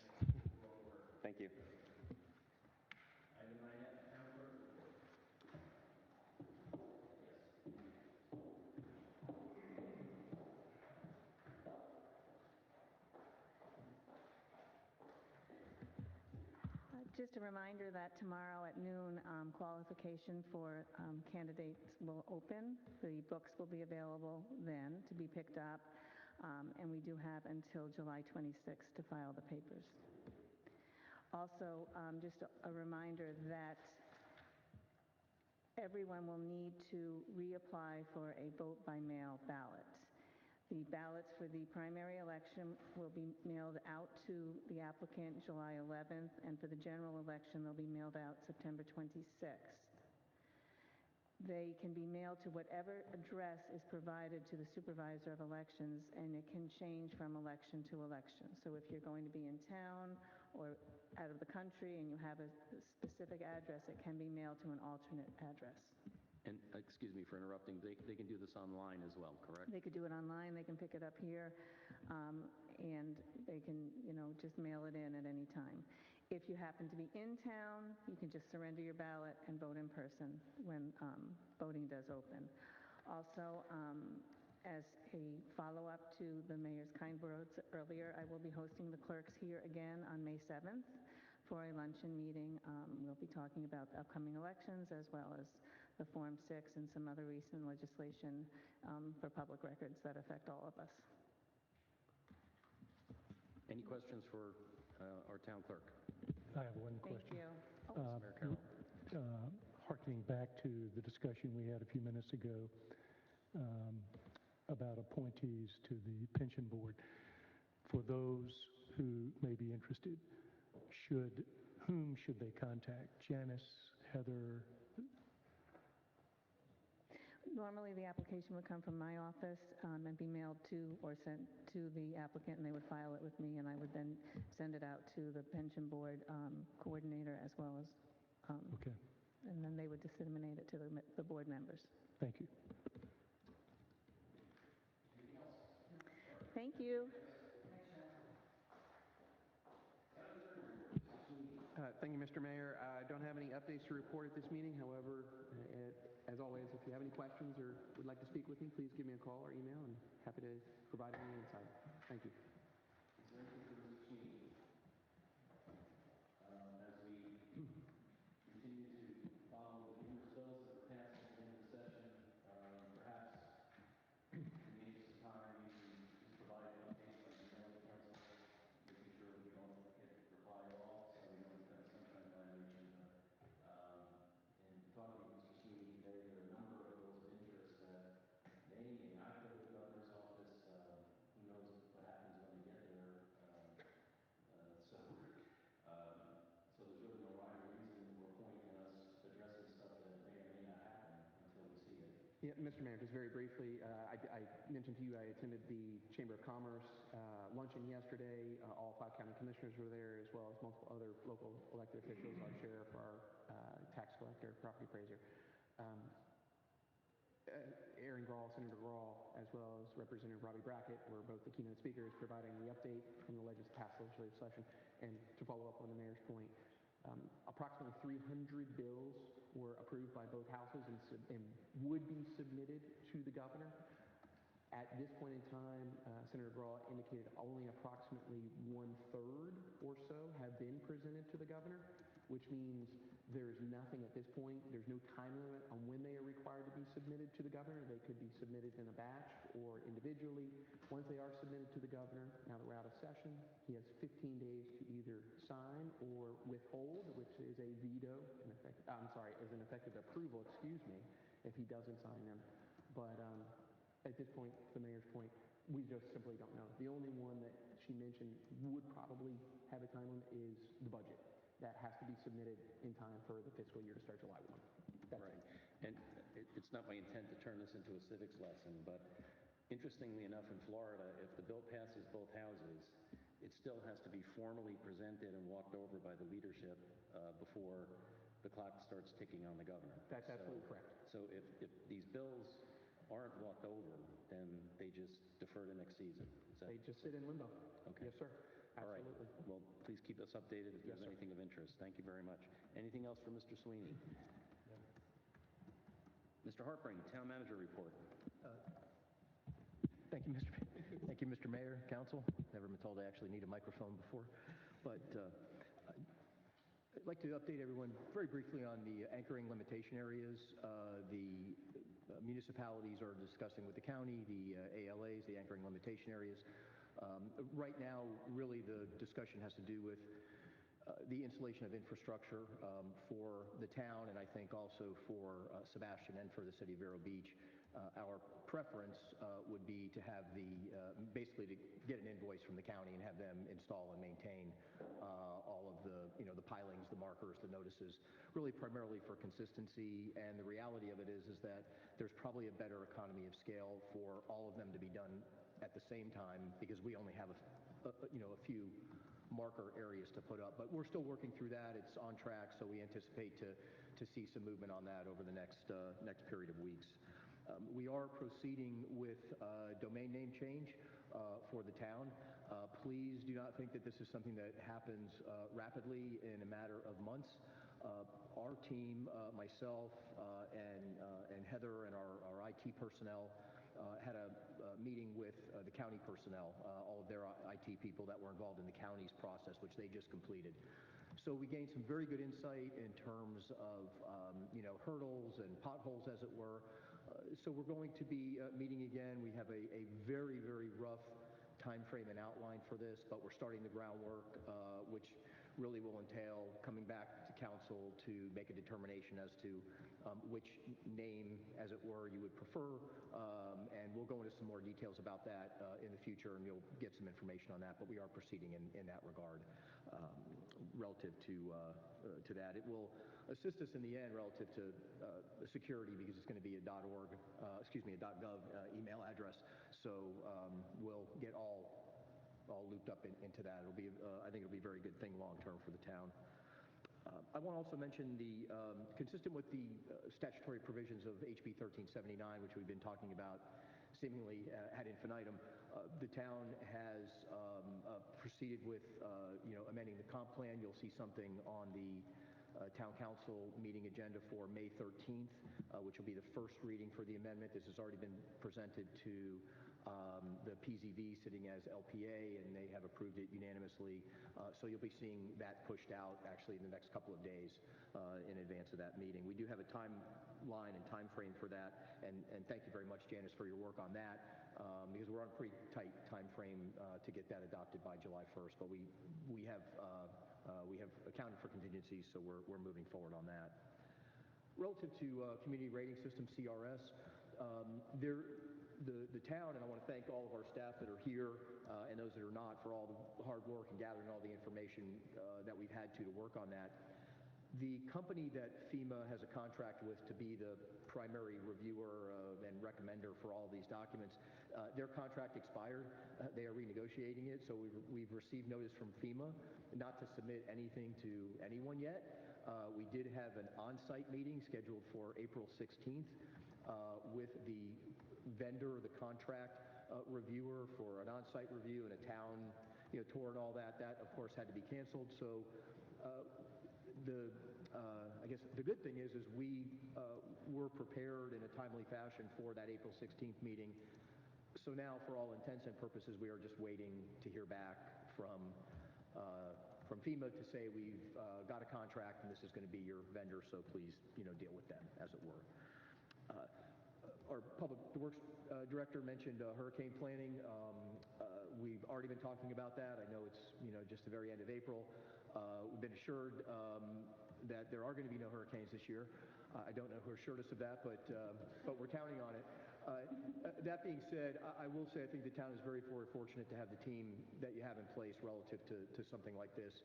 Thank you. Item 9F, Town Clerk report. Yes. Just a reminder that tomorrow at noon, qualification for candidates will open. The books will be available then to be picked up, and we do have until July 26th to file the papers. Also, just a reminder that everyone will need to reapply for a vote-by-mail ballot. The ballots for the primary election will be mailed out to the applicant July 11th, and for the general election, they'll be mailed out September 26th. They can be mailed to whatever address is provided to the supervisor of elections, and it can change from election to election. So if you're going to be in town or out of the country and you have a specific address, it can be mailed to an alternate address. And excuse me for interrupting, they can do this online as well, correct? They could do it online, they can pick it up here, and they can, just mail it in at any time. If you happen to be in town, you can just surrender your ballot and vote in person when voting does open. Also, as a follow-up to the mayor's kind words earlier, I will be hosting the clerks here again on May 7th for a luncheon meeting. We'll be talking about the upcoming elections as well as the Form 6 and some other recent legislation for public records that affect all of us. Any questions for our town clerk? I have one question. Thank you. Mayor Carroll. Hearkening back to the discussion we had a few minutes ago about appointees to the pension board, for those who may be interested, whom should they contact? Janice, Heather? Normally, the application would come from my office and be mailed to or sent to the applicant, and they would file it with me, and I would then send it out to the pension board coordinator as well as, Okay. and then they would disseminate it to the board members. Thank you. Thank you. Thank you, Mr. Mayor. I don't have any updates to report at this meeting. However, as always, if you have any questions or would like to speak with me, please give me a call or email, and happy to provide any insight. Thank you. Is there anything for Mr. Sweeney? As we continue to follow the numerous bills that were passed at the end of the session, perhaps in the interest of time, we can just provide an update by email to council, making sure we don't get reply at all, so we know we've got some kind of language. And talking to Mr. Sweeney today, there are a number of bills of interest that may not go to the governor's office. Who knows what happens when they get there. So there's really no rhyme or reason for appointing us addressing stuff that may or may not happen until we see it. Yeah, Mr. Mayor, just very briefly, I mentioned to you I attended the Chamber of Commerce luncheon yesterday. All 5 county commissioners were there, as well as multiple other local elected officials, our sheriff, our tax collector, property appraiser. Aaron Grawl, Senator Grawl, as well as Representative Robbie Brackett were both the keynote speakers providing the update from the past legislative session. And to follow up on the mayor's point, approximately 300 bills were approved by both houses and would be submitted to the governor. At this point in time, Senator Grawl indicated only approximately 1/3 or so have been presented to the governor, which means there's nothing at this point. There's no time limit on when they are required to be submitted to the governor. They could be submitted in a batch or individually. Once they are submitted to the governor, now that we're out of session, he has 15 days to either sign or withhold, which is a veto, is an effective approval, if he doesn't sign them. But at this point, to the mayor's point, we just simply don't know. The only one that she mentioned would probably have a time limit is the budget. That has to be submitted in time for the fiscal year to start July 1. That's right. And it's not my intent to turn this into a civics lesson, but interestingly enough, in Florida, if the bill passes both houses, it still has to be formally presented and walked over by the leadership before the clock starts ticking on the governor. That's absolutely correct. So if these bills aren't walked over, then they just defer to next season. They just sit in limbo. Okay. Yes, sir. Absolutely. All right. Well, please keep us updated if there's anything of interest. Thank you very much. Anything else for Mr. Sweeney? Mr. Harpring, Town Manager Report. Thank you, Mr. Mayor, Council. Never been told I actually need a microphone before. But I'd like to update everyone very briefly on the anchoring limitation areas. The municipalities are discussing with the county, the ALAs, the anchoring limitation areas. Right now, really the discussion has to do with the installation of infrastructure for the town, and I think also for Sebastian and for the city of Vero Beach. Our preference would be to have basically to get an invoice from the county and have them install and maintain all of the pilings, the markers, the notices, really primarily for consistency. And the reality of it is that there's probably a better economy of scale for all of them to be done at the same time, because we only have a few marker areas to put up. But we're still working through that. It's on track, so we anticipate to see some movement on that over the next period of weeks. We are proceeding with domain name change for the town. Please do not think that this is something that happens rapidly in a matter of months. Our team, myself and Heather and our IT personnel, had a meeting with the county personnel, all of their IT people that were involved in the county's process, which they just completed. So we gained some very good insight in terms of hurdles and potholes, as it were. So we're going to be meeting again. We have a very, very rough time frame and outline for this, but we're starting the groundwork, which really will entail coming back to council to make a determination as to which name, as it were, you would prefer, and we'll go into some more details about that in the future, and you'll get some information on that, but we are proceeding in that regard relative to that. It will assist us in the end relative to security, because it's going to be a .org, a .gov email address, so we'll get all looped up into that. It'll be, I think it'll be a very good thing long term for the town. I want to also mention consistent with the statutory provisions of HB 1379, which we've been talking about seemingly ad infinitum, the town has proceeded with amending the comp plan. You'll see something on the town council meeting agenda for May 13th, which will be the first reading for the amendment. This has already been presented to the PZV sitting as LPA, and they have approved it unanimously. So you'll be seeing that pushed out actually in the next couple of days in advance of that meeting. We do have a timeline and time frame for that, and thank you very much, Janice, for your work on that, because we're on a pretty tight time frame to get that adopted by July 1st. But we have accounted for contingencies, so we're moving forward on that. Relative to Community Rating System, CRS, the town, and I want to thank all of our staff that are here and those that are not for all the hard work and gathering all the information that we've had to work on that. The company that FEMA has a contract with to be the primary reviewer and recommender for all of these documents, their contract expired. They are renegotiating it, so we've received notice from FEMA not to submit anything to anyone yet. We did have an on-site meeting scheduled for April 16th with the vendor, the contract reviewer, for an on-site review and a town tour and all that. That, of course, had to be canceled. So I guess the good thing is we were prepared in a timely fashion for that April 16th meeting. So now, for all intents and purposes, we are just waiting to hear back from FEMA to say we've got a contract and this is going to be your vendor, so please deal with them, as it were. Our Public Works Director mentioned hurricane planning. We've already been talking about that. I know it's just the very end of April. We've been assured that there are going to be no hurricanes this year. I don't know who assured us of that, but we're counting on it. That being said, I will say I think the town is very fortunate to have the team that you have in place relative to something like this.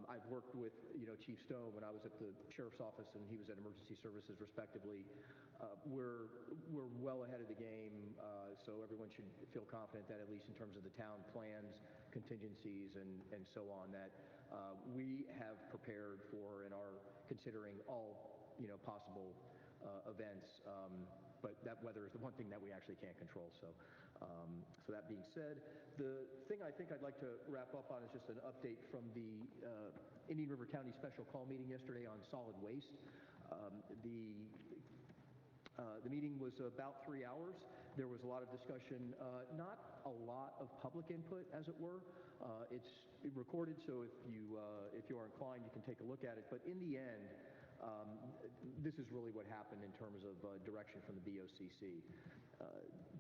I've worked with Chief Stone when I was at the Sheriff's Office and he was at Emergency Services, respectively. We're well ahead of the game, so everyone should feel confident that at least in terms of the town plans, contingencies, and so on, that we have prepared for and are considering all possible events. But that weather is the one thing that we actually can't control. So that being said, the thing I think I'd like to wrap up on is just an update from the Indian River County Special Call meeting yesterday on solid waste. The meeting was about 3 hours. There was a lot of discussion, not a lot of public input, as it were. It's recorded, so if you are inclined, you can take a look at it. But in the end, this is really what happened in terms of direction from the BOCC.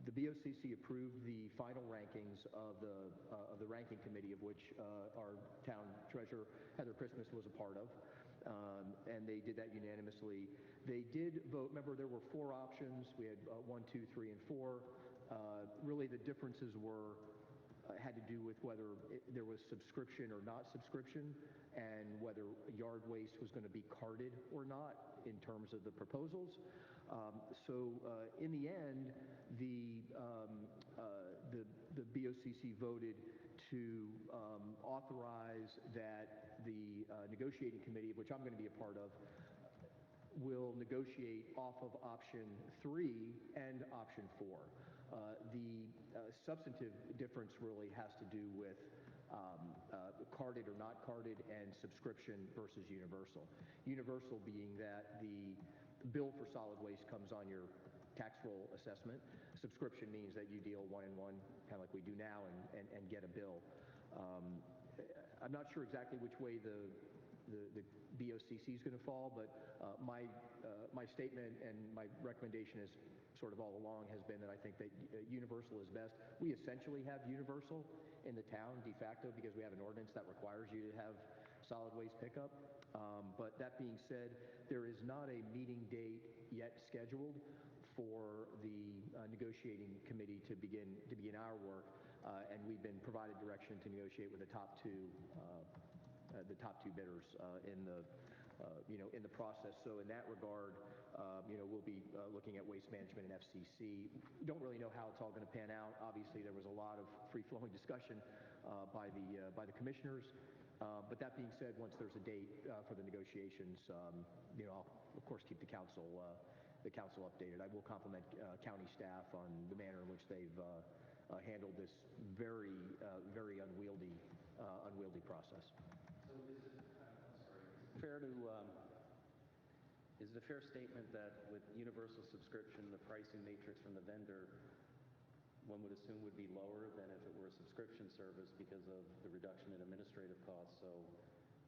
The BOCC approved the final rankings of the ranking committee, of which our town treasurer, Heather Christmas, was a part of. And they did that unanimously. They did vote. Remember, there were 4 options. We had 1, 2, 3, and 4. Really, the differences had to do with whether there was subscription or not subscription, and whether yard waste was going to be carded or not in terms of the proposals. So in the end, the BOCC voted to authorize that the negotiating committee, of which I'm going to be a part of, will negotiate off of option 3 and option 4. The substantive difference really has to do with carded or not carded and subscription versus universal. Universal being that the bill for solid waste comes on your tax roll assessment. Subscription means that you deal one-on-one, kind of like we do now, and get a bill. I'm not sure exactly which way the BOCC is going to fall, but my statement and my recommendation is sort of all along has been that I think that universal is best. We essentially have universal in the town de facto because we have an ordinance that requires you to have solid waste pickup. But that being said, there is not a meeting date yet scheduled for the negotiating committee to begin our work, and we've been provided direction to negotiate with the top two bidders in the process. So in that regard, we'll be looking at waste management and FCC. Don't really know how it's all going to pan out. Obviously, there was a lot of free-flowing discussion by the commissioners. But that being said, once there's a date for the negotiations, I'll of course keep the council updated. I will compliment county staff on the manner in which they've handled this very unwieldy process. So is it a fair statement that with universal subscription, the pricing matrix from the vendor, one would assume would be lower than if it were a subscription service because of the reduction in administrative costs? So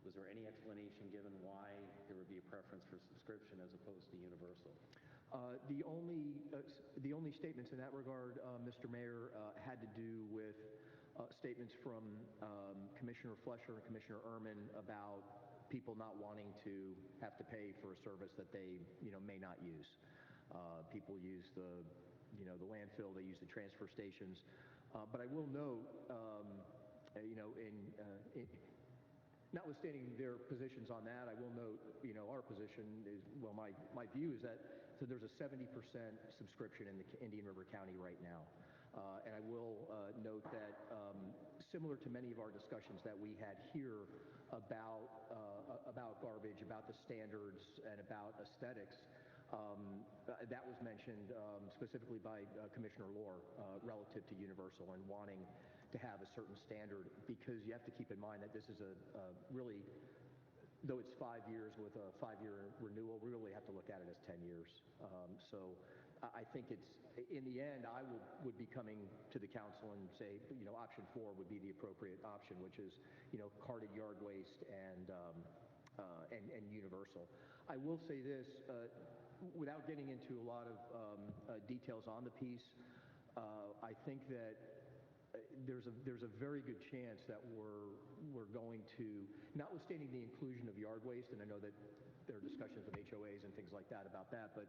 was there any explanation given why there would be a preference for subscription as opposed to universal? The only statements in that regard, Mr. Mayor, had to do with statements from Commissioner Fletcher and Commissioner Ehrman about people not wanting to have to pay for a service that they may not use. People use the landfill, they use the transfer stations. But I will note, notwithstanding their positions on that, I will note, our position is, well, my view is that there's a 70% subscription in the Indian River County right now. And I will note that similar to many of our discussions that we had here about garbage, about the standards, and about aesthetics, that was mentioned specifically by Commissioner Lohr relative to universal and wanting to have a certain standard, because you have to keep in mind that this is a really, though it's 5 years with a 5-year renewal, we really have to look at it as 10 years. So I think it's, in the end, I would be coming to the council and say, option 4 would be the appropriate option, which is, carded yard waste and universal. I will say this, without getting into a lot of details on the piece, I think that there's a very good chance that we're going to, notwithstanding the inclusion of yard waste, and I know that there are discussions with HOAs and things like that about that, but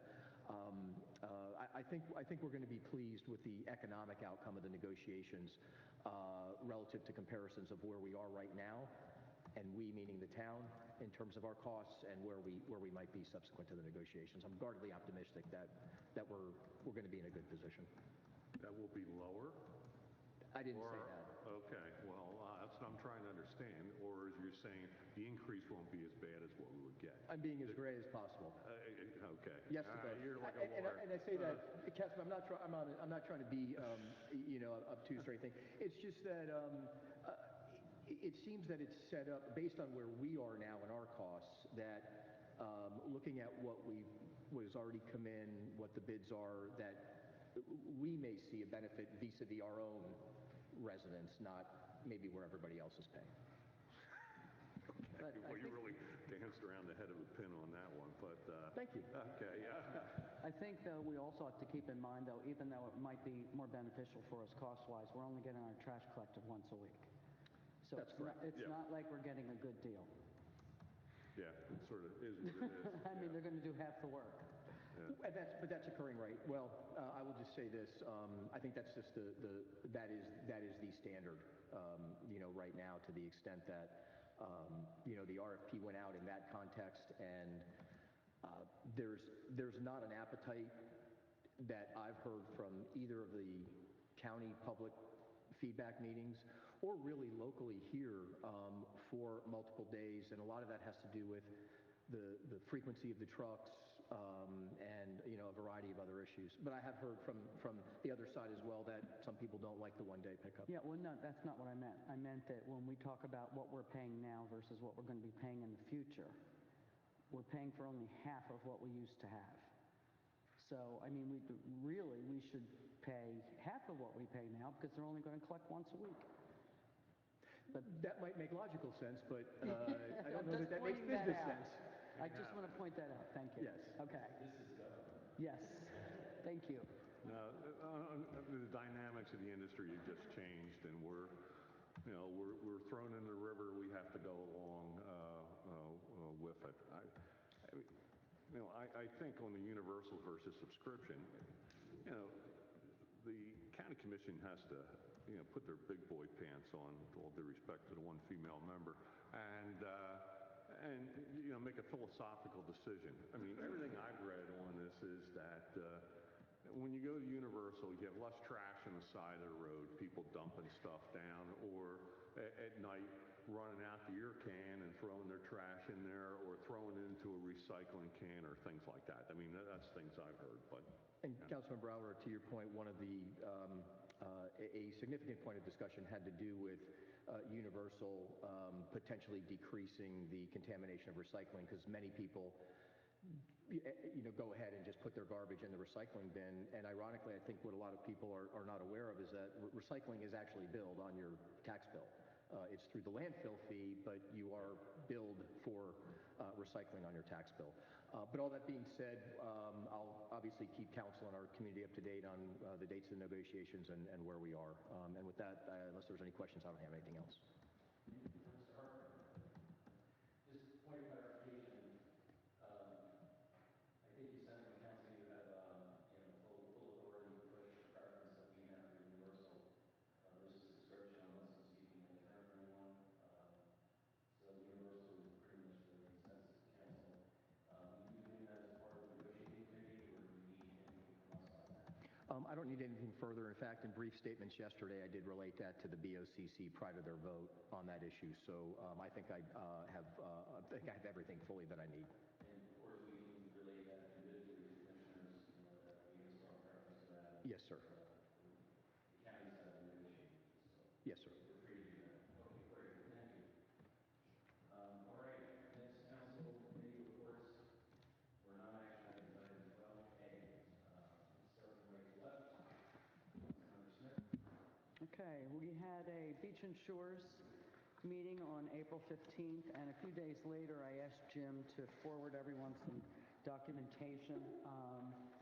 I think we're going to be pleased with the economic outcome of the negotiations relative to comparisons of where we are right now, and we meaning the town, in terms of our costs, and where we might be subsequent to the negotiations. I'm guardedly optimistic that we're going to be in a good position. That will be lower? I didn't say that. Okay, well, that's what I'm trying to understand. Or as you're saying, the increase won't be as bad as what we would get. I'm being as gray as possible. Okay. Yes, to both. You're like a lawyer. And I say that, Casper, I'm not trying to be, obtuse or anything. It's just that it seems that it's set up based on where we are now in our costs, that looking at what we've what has already come in, what the bids are, that we may see a benefit vis-a-vis our own residents, not maybe where everybody else is paying. Okay, well, you really danced around the head of a pin on that one, but... Thank you. Okay, yeah. I think, though, we also have to keep in mind, though, even though it might be more beneficial for us cost-wise, we're only getting our trash collected once a week. So That's correct. it's not like we're getting a good deal. Yeah, it sort of is what it is. I mean, they're going to do half the work. Yeah. But that's occurring, right? Well, I will just say this. I think that's just that is the standard, right now, to the extent that, the RFP went out in that context, and there's not an appetite that I've heard from either of the county public feedback meetings or really locally here for multiple days, and a lot of that has to do with the frequency of the trucks and a variety of other issues. But I have heard from the other side as well that some people don't like the one-day pickup. Yeah, well, no, that's not what I meant. I meant that when we talk about what we're paying now versus what we're going to be paying in the future, we're paying for only half of what we used to have. So, I mean, we should pay half of what we pay now because they're only going to collect once a week. But that might make logical sense, but I don't know that makes business sense. I just want to point that out. Thank you. Yes. Okay. Yes. Thank you. No, the dynamics of the industry have just changed, and we're thrown in the river. We have to go along with it. I think on the universal versus subscription, the county commission has to, put their big boy pants on, with all due respect to the one female member, and make a philosophical decision. I mean, everything I've read on this is that when you go to Universal, you have less trash on the side of the road, people dumping stuff down, or at night running out to your can and throwing their trash in there, or throwing it into a recycling can, or things like that. I mean, that's things I've heard. But and Councilman Brower, to your point, one of the a significant point of discussion had to do with Universal potentially decreasing the contamination of recycling, because many people go ahead and just put their garbage in the recycling bin. And ironically, I think what a lot of people are not aware of is that recycling is actually billed on your tax bill. It's through the landfill fee, but you are billed for recycling on your tax bill. But all that being said, I'll obviously keep council and our community up to date on the dates of the negotiations and where we are. And with that, unless there's any questions, I don't have anything else. Mr. Harper, just point of clarification. I think you said in the council you have full authority to push the preference that we have for universal versus subscription, unless it's seeking an alternative one. So universal is pretty much the consensus of council. Are you doing that as part of the negotiating committee, or do you need anything from us on that? I don't need anything further. In fact, in brief statements yesterday, I did relate that to the BOCC prior to their vote on that issue. So I think I have everything fully that I need. And of course, we can relate that individually to commissioners, that we have strong preference for that. Yes, sir. The counties have negotiated. So yes, sir. feel free to do that. Okay, great. Thank you. All right. Next council committee reports. We're not action items, item 12A. Start from right to left. Councilmember Smith. Okay, we had a Beach and Shores meeting on April 15th, and a few days later I asked Jim to forward everyone some documentation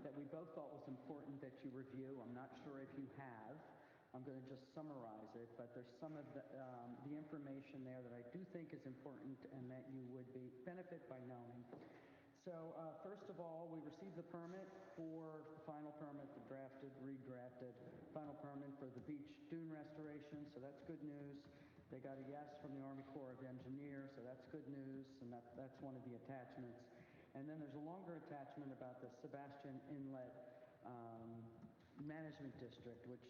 that we both thought was important that you review. I'm not sure if you have. I'm going to just summarize it, but there's some of the information there that I do think is important and that you would benefit by knowing. So first of all, we received the permit for the final permit, the drafted, redrafted final permit for the beach dune restoration, so that's good news. They got a yes from the Army Corps of Engineers, so that's good news, and that's one of the attachments. And then there's a longer attachment about the Sebastian Inlet Management District, which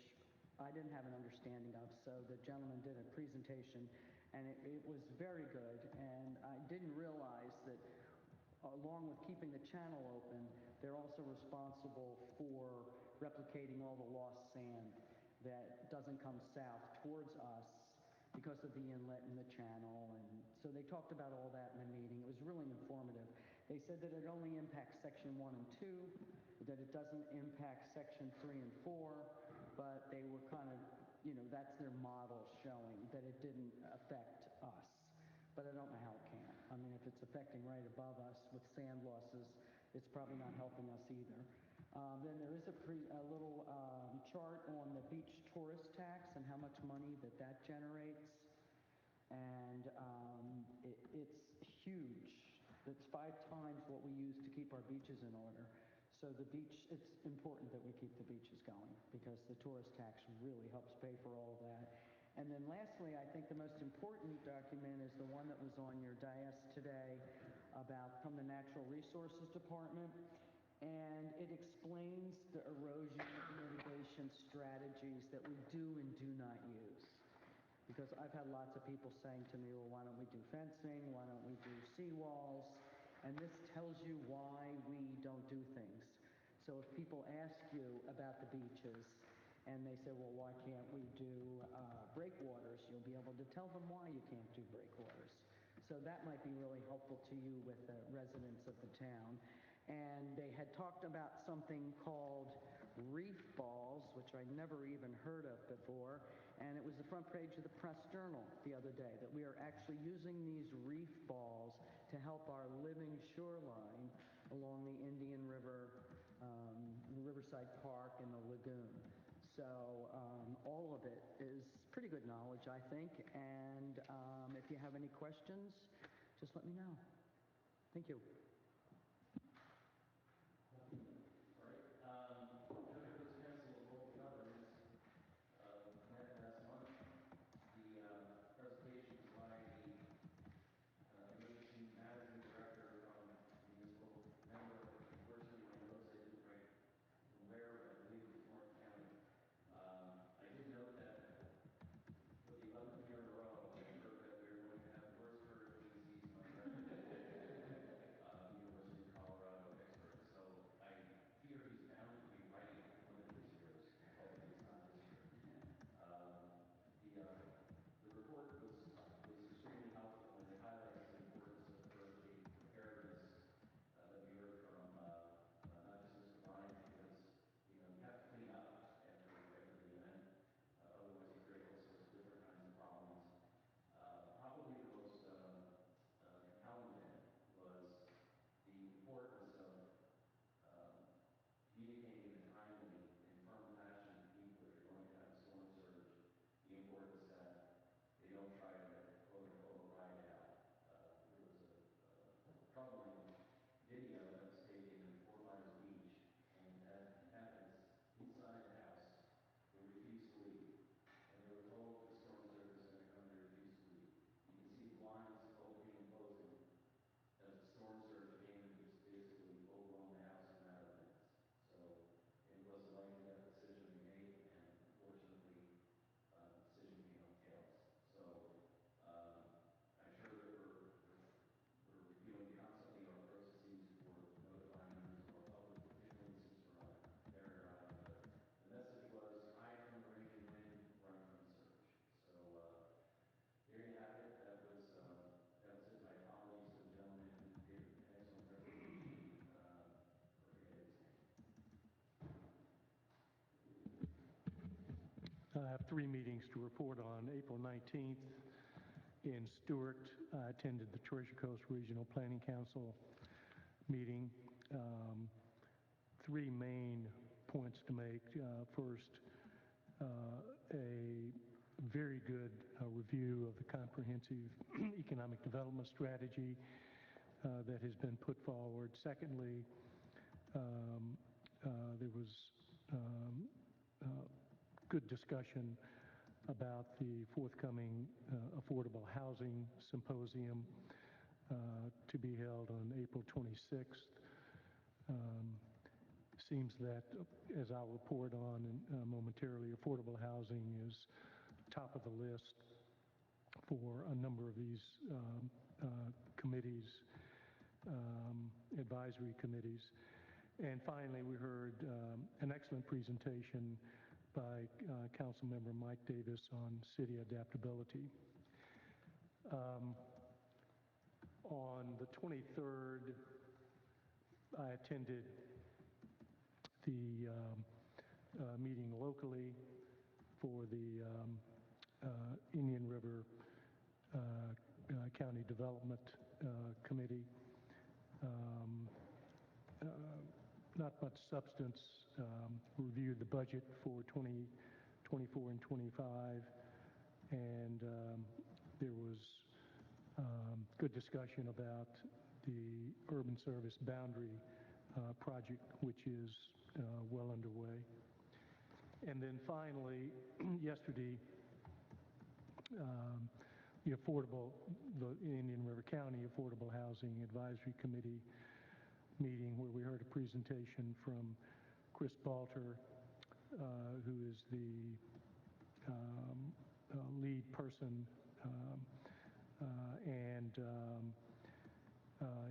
I didn't have an understanding of, so the gentleman did a presentation, and it was very good, and I didn't realize that along with keeping the channel open, they're also responsible for replicating all the lost sand that doesn't come south towards us because of the inlet and the channel. And so they talked about all that in the meeting. It was really informative. They said that it only impacts Section 1 and 2, that it doesn't impact Section 3 and 4, but they were kind of, that's their model showing that it didn't affect us. But I don't know how it can. I mean, if it's affecting right above us with sand losses, it's probably not helping us either. Then there is a little chart on the beach tourist tax and how much money that generates. And it's huge. It's 5 times what we use to keep our beaches in order. So it's important that we keep the beaches going because the tourist tax really helps pay for all of that. And then lastly, I think the most important document is the one that was on your dais today from the Natural Resources Department. And it explains the erosion mitigation strategies that we do and do not use. Because I've had lots of people saying to me, well, why don't we do fencing? Why don't we do seawalls? And this tells you why we don't do things. So if people ask you about the beaches and they say, well, why can't we do breakwaters? You'll be able to tell them why you can't do breakwaters. So that might be really helpful to you with the residents of the town. And they had talked about something called reef balls, which I never even heard of before. And it was the front page of the Press-Journal the other day, that we are actually using these reef balls to help our living shoreline along the Indian River, Riverside Park, and the lagoon. So all of it is pretty good knowledge, I think. And if you have any questions, just let me know. Thank you. I have 3 meetings to report on. April 19th in Stewart, I attended the Treasure Coast Regional Planning Council meeting. 3 main points to make. First, a very good review of the comprehensive economic development strategy that has been put forward. Secondly, there was good discussion about the forthcoming Affordable Housing Symposium to be held on April 26th. Seems that, as I'll report on momentarily, affordable housing is top of the list for a number of these committees, advisory committees. And finally, we heard an excellent presentation by Councilmember Mike Davis on city adaptability. On the 23rd, I attended the meeting locally for the Indian River County Development Committee. Not much substance. Reviewed the budget for 2024 and 25, and there was good discussion about the urban service boundary project, which is well underway. And then finally, yesterday, the Indian River County Affordable Housing Advisory Committee meeting, where we heard a presentation from Chris Balter, who is the lead person, and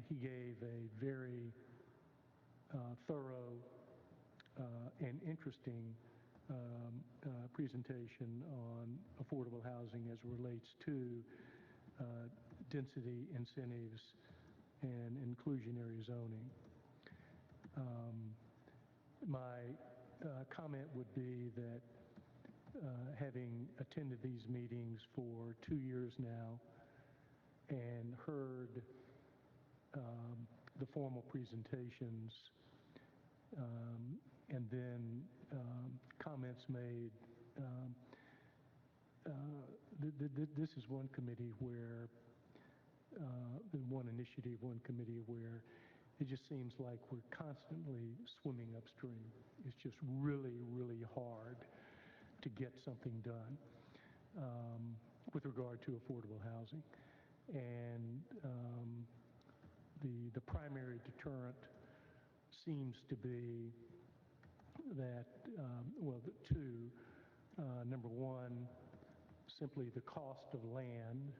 he gave a very thorough and interesting presentation on affordable housing as it relates to density incentives and inclusionary zoning. My comment would be that having attended these meetings for 2 years now and heard the formal presentations, and then comments made, this is one committee where, one initiative, one committee where it just seems like we're constantly swimming upstream. It's just really, really hard to get something done with regard to affordable housing. And the primary deterrent seems to be that, two. Number one, simply the cost of land,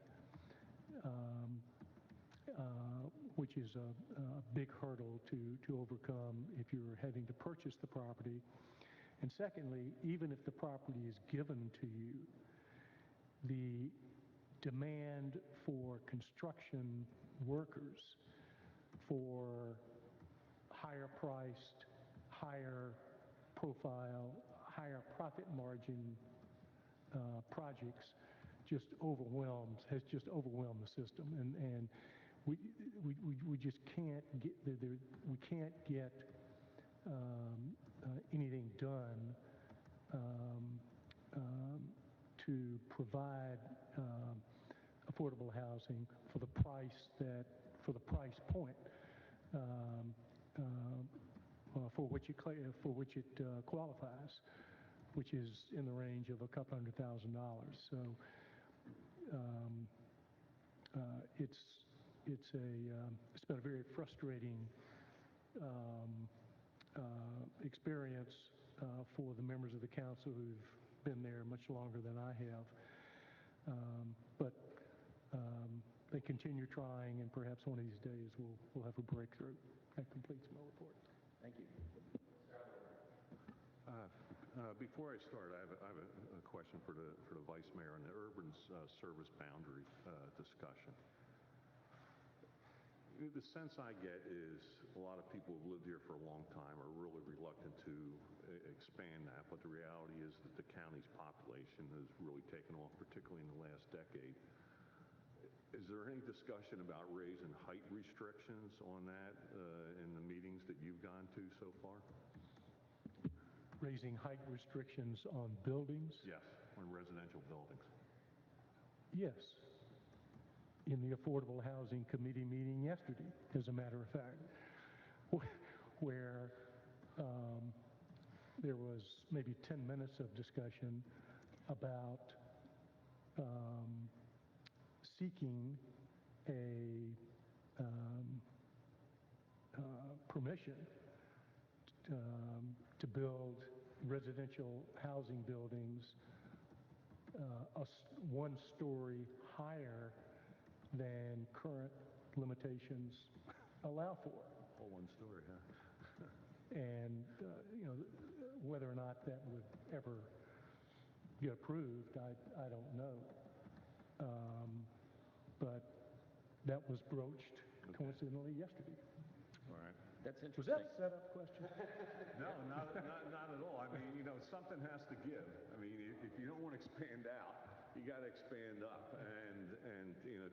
which is a big hurdle to overcome if you're having to purchase the property. And secondly, even if the property is given to you, the demand for construction workers for higher priced, higher profile, higher profit margin projects has just overwhelmed the system, and we just can't get we can't get anything done to provide affordable housing for the price point for which it qualifies, which is in the range of $200,000. So it's been a very frustrating experience for the members of the council who've been there much longer than I have. But they continue trying, and perhaps one of these days we'll have a breakthrough. That completes my report. Thank you. Before I start, I have a question for the Vice Mayor on the urban service boundary discussion. The sense I get is a lot of people who've lived here for a long time are really reluctant to expand that, but the reality is that the county's population has really taken off, particularly in the last decade. Is there any discussion about raising height restrictions on that in the meetings that you've gone to so far? Raising height restrictions on buildings? Yes, on residential buildings. Yes. In the Affordable Housing Committee meeting yesterday, as a matter of fact, where there was maybe 10 minutes of discussion about seeking a permission to build residential housing buildings one story higher than current limitations allow for. Oh, one story, huh? And whether or not that would ever get approved, I don't know. But that was broached coincidentally yesterday. All right. That's Was interesting. that a setup question? No, not at all. I mean, something has to give. I mean, if you don't want to expand out, you got to expand up. And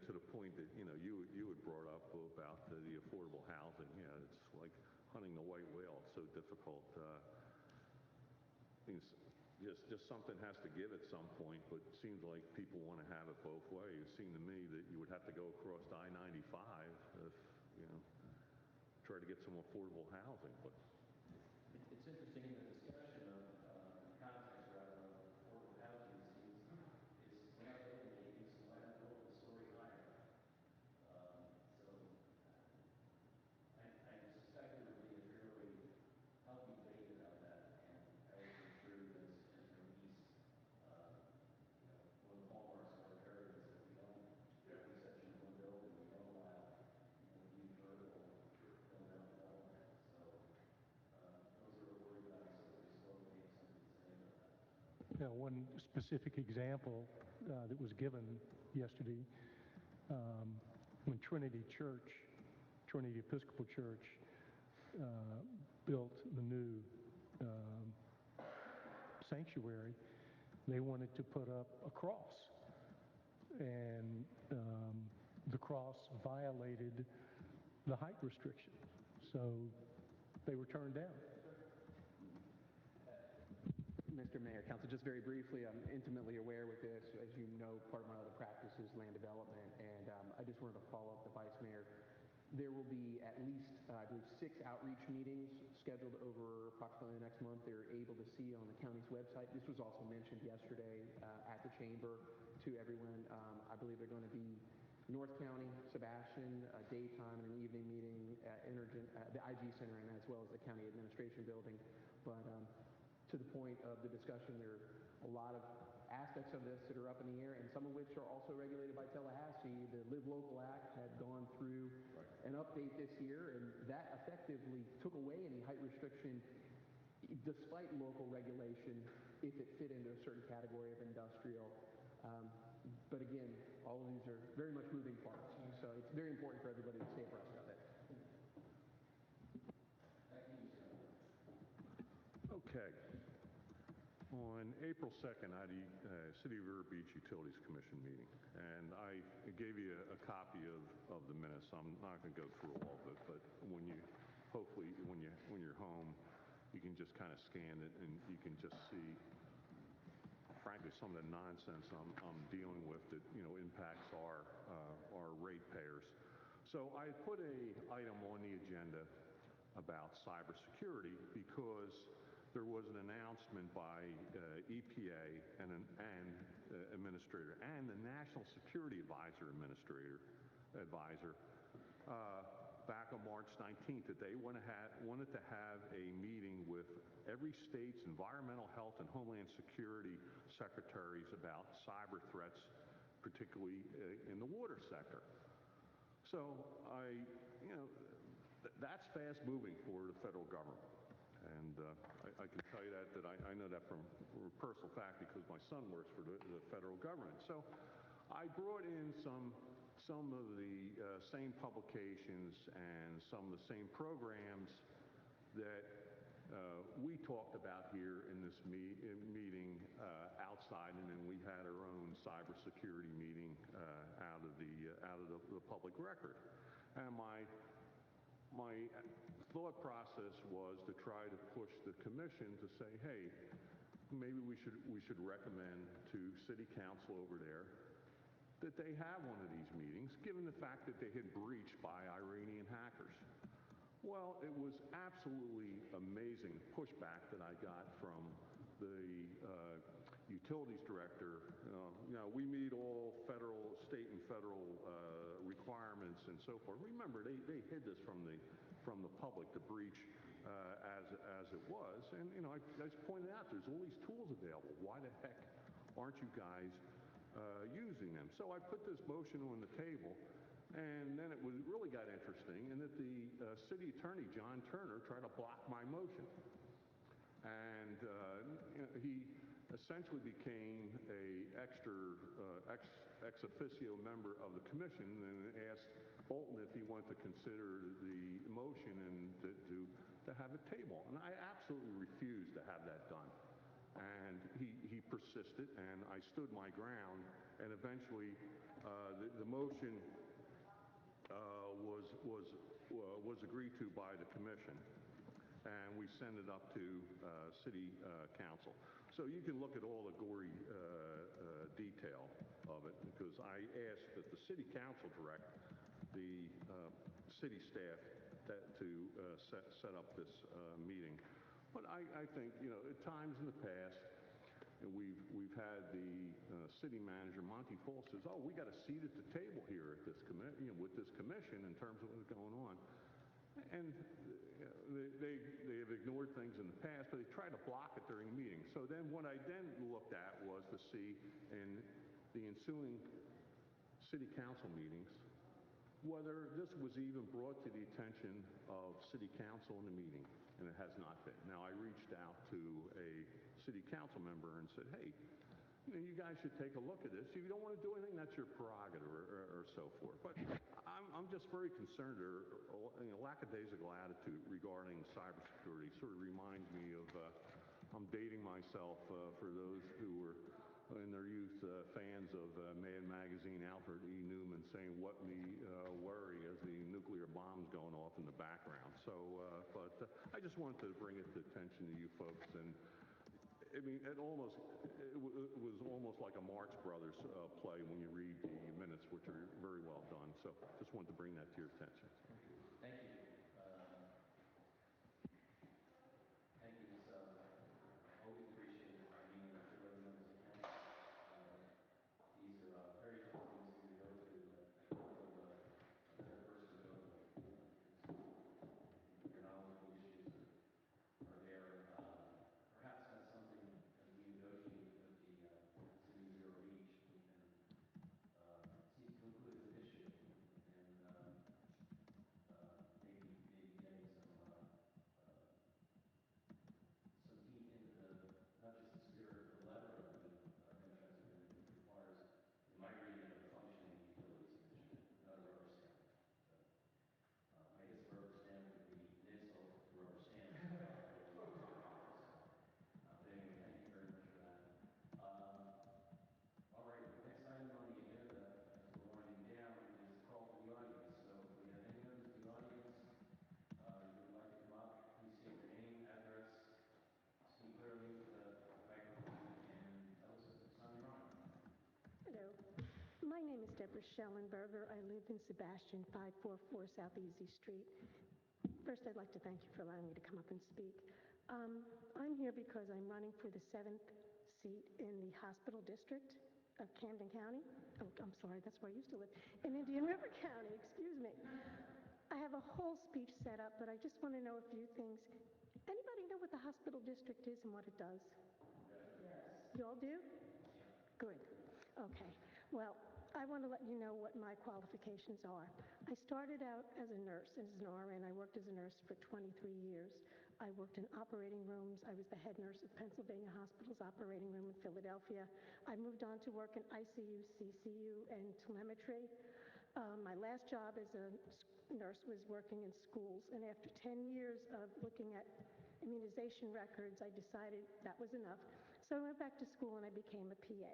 to the point that, you had brought up about the affordable housing, it's like hunting the white whale. It's so difficult. Just something has to give at some point, but it seems like people want to have it both ways. It seemed to me that you would have to go across I-95 if, try to get some affordable housing. But it's interesting in the discussion of context rather of affordable housing. It's when I live in East Atlanta, built a story higher. So I suspect there would be a fairly healthy debate about that. And I would be true as entering East, one of the hallmarks of our area is that we don't, with the exception of one building, we don't allow huge vertical build-out development. So those are worried about some of the slow pace and something to say about that. One specific example that was given yesterday, when Trinity Episcopal Church, built the new sanctuary, they wanted to put up a cross. And the cross violated the height restriction. So they were turned down. Mr. Mayor, Council, just very briefly, I'm intimately aware with this. As you know, part of my other practice is land development, and I just wanted to follow up the Vice Mayor. There will be at least, I believe, 6 outreach meetings scheduled over approximately the next month. They're able to see on the county's website. This was also mentioned yesterday at the chamber to everyone. I believe they're going to be North County, Sebastian, a daytime and an evening meeting at the IG Center, and as well as the County Administration Building. But to the point of the discussion, there are a lot of aspects of this that are up in the air, and some of which are also regulated by Tallahassee. The Live Local Act had gone through an update this year, and that effectively took away any height restriction despite local regulation if it fit into a certain category of industrial. But again, all of these are very much moving parts, so it's very important for everybody to stay abreast of it. okay. On April 2nd, I had a City of Vero Beach Utilities Commission meeting, and I gave you a copy of the minutes. I'm not going to go through all of it, but when you're home, you can just kind of scan it, and you can just see, frankly, some of the nonsense I'm dealing with that impacts our ratepayers. So I put an item on the agenda about cybersecurity because there was an announcement by EPA and administrator and the National Security Advisor back on March 19th that they wanted to have a meeting with every state's environmental health and homeland security secretaries about cyber threats, particularly in the water sector. So that's fast moving for the federal government. And I can tell you that I know that from personal fact because my son works for the federal government. So I brought in some of the same publications and some of the same programs that we talked about here in this meeting outside, and then we had our own cybersecurity meeting out of the public record. And my thought process was to try to push the commission to say, hey, maybe we should recommend to city council over there that they have one of these meetings, given the fact that they had breached by Iranian hackers. Well, it was absolutely amazing pushback that I got from the utilities director. We meet all state and federal requirements and so forth. Remember, they hid this from the public, the breach as it was. And I just pointed out there's all these tools available. Why the heck aren't you guys using them? So I put this motion on the table, and then it really got interesting in that the city attorney, John Turner, tried to block my motion. And he essentially became a ex officio member of the commission and asked Bolton if he wanted to consider the motion and to have a table. And I absolutely refused to have that done. And he persisted, and I stood my ground, and eventually the motion was agreed to by the commission, and we sent it up to city council. So you can look at all the gory detail of it, because I asked that the city council direct the city staff to set up this meeting. But I think, at times in the past, we've had the city manager, Monty Fall, says, "Oh, we got a seat at the table here at this with this commission in terms of what's going on." And they have ignored things in the past, but they try to block it during meetings. So then what I then looked at was to see in the ensuing city council meetings whether this was even brought to the attention of city council in the meeting, and it has not been. Now, I reached out to a city council member and said, "Hey, you guys should take a look at this. If you don't want to do anything, that's your prerogative," or so forth. But I'm just very concerned. A lackadaisical attitude regarding cybersecurity sort of reminds me of, I'm dating myself for those who were in their youth fans of Mad Magazine, Alfred E. Newman saying, "What me worry," as the nuclear bomb's going off in the background. So, but I just wanted to bring it to attention to you folks. And I mean, it was almost like a Marx Brothers play when you read the minutes, which are very well done. So just wanted to bring that to your attention. Thank you. Thank you. It's always appreciated by me and every other members of the council. These are very tough things to go through. I don't feel a better person to go through. Your knowledge of the issues are there. Perhaps that's something as we negotiate with the City Zero Beach, we can seek to include this issue and maybe getting some teeth into not just the spirit of the letter of the interest, but it requires, in my reading, a functioning utilities commission, not a rubber stamp. I guess a rubber stamp would be NISO, rubber stamp. But anyway, thank you very much for that. All right, the next item on the agenda, as we're winding down, is call to the audience. So if we have any members of the audience who would like to come up, please state your name, address, speak clearly into the microphone, and tell us what's on your mind. Hello. My name is Deborah Schellenberger. I live in Sebastian, 544 South Easy Street. First, I'd like to thank you for allowing me to come up and speak. I'm here because I'm running for the 7th seat in the hospital district of Camden County. Oh, I'm sorry, that's where I used to live. In Indian River County, excuse me. I have a whole speech set up, but I just want to know a few things. Anybody know what the hospital district is and what it does? Yes. You all do? Good. Okay. Well, I want to let you know what my qualifications are. I started out as a nurse, as an RN. I worked as a nurse for 23 years. I worked in operating rooms. I was the head nurse of Pennsylvania Hospital's operating room in Philadelphia. I moved on to work in ICU, CCU, and telemetry. My last job as a nurse was working in schools, and after 10 years of looking at immunization records, I decided that was enough. So I went back to school and I became a PA.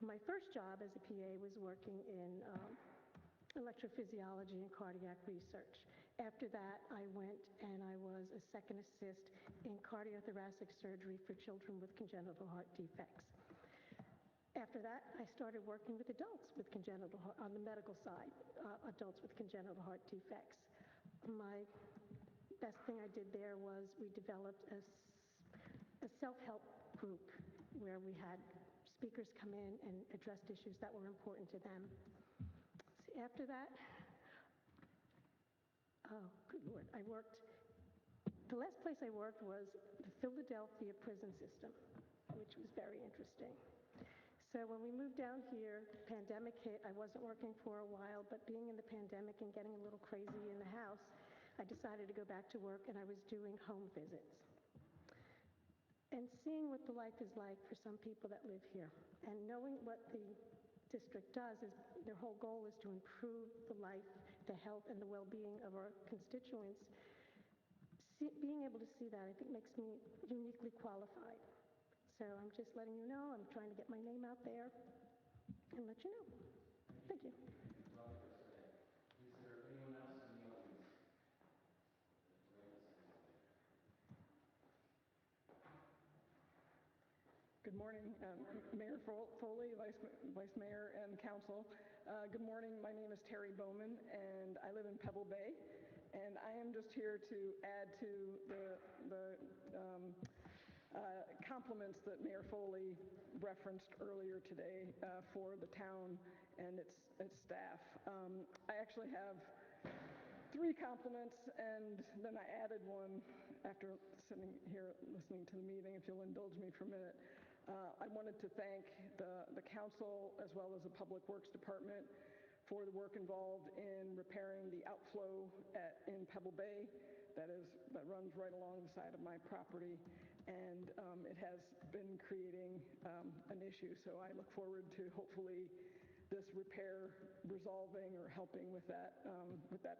My first job as a PA was working in electrophysiology and cardiac research. After that, I went and I was a second assist in cardiothoracic surgery for children with congenital heart defects. After that, I started working with adults with congenital heart, on the medical side, adults with congenital heart defects. My best thing I did there was we developed a self-help group where we had speakers come in and addressed issues that were important to them. After that, oh, good Lord, the last place I worked was the Philadelphia prison system, which was very interesting. So when we moved down here, pandemic hit. I wasn't working for a while, but being in the pandemic and getting a little crazy in the house, I decided to go back to work, and I was doing home visits. And seeing what the life is like for some people that live here, and knowing what the district does is their whole goal is to improve the life, the health, and the well-being of our constituents. Being able to see that, I think, makes me uniquely qualified. So I'm just letting you know, I'm trying to get my name out there and let you know. Thank you. Is there anyone else in the audience? Good morning, Mayor Foley, Vice Mayor, and Council. Good morning. My name is Terry Bowman, and I live in Pebble Bay. And I am just here to add to the compliments that Mayor Foley referenced earlier today for the town and its staff. I actually have 3 compliments, and then I added one after sitting here listening to the meeting, if you'll indulge me for a minute. I wanted to thank the council as well as the Public Works Department for the work involved in repairing the outflow in Pebble Bay that runs right along the side of my property, and it has been creating an issue. So I look forward to hopefully this repair resolving or helping with that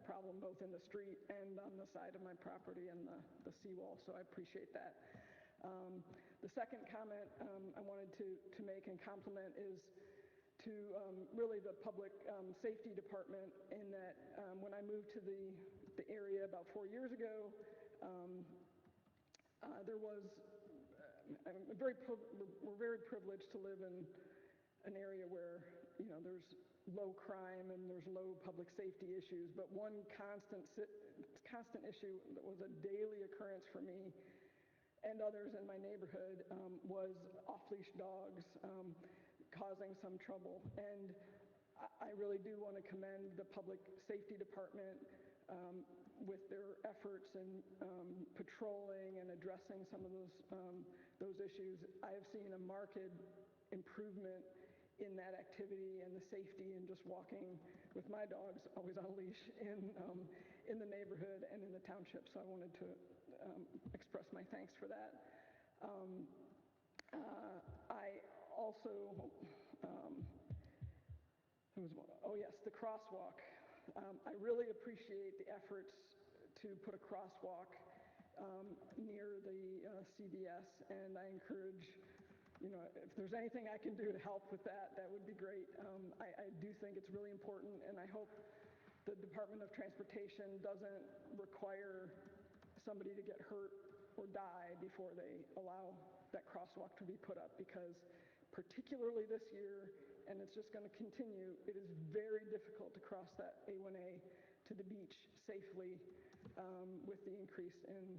problem, both in the street and on the side of my property and the seawall. So I appreciate that. The second comment I wanted to make and compliment is to really the Public Safety Department, in that when I moved to the area about 4 years ago, there was, we're very privileged to live in an area where, you know, there's low crime and there's low public safety issues, but one constant issue that was a daily occurrence for me and others in my neighborhood was off-leash dogs causing some trouble. And I really do want to commend the Public Safety Department with their efforts in patrolling and addressing some of those issues. I have seen a marked improvement in that activity and the safety and just walking with my dogs always on a leash in the neighborhood and in the township. So I wanted to express my thanks for that. I also, the crosswalk. I really appreciate the efforts to put a crosswalk near the CVS, and I encourage, you know, if there's anything I can do to help with that, that would be great. I do think it's really important, and I hope the Department of Transportation doesn't require somebody to get hurt or die before they allow that crosswalk to be put up, because particularly this year, and it's just going to continue, it is very difficult to cross that A1A to the beach safely with the increase in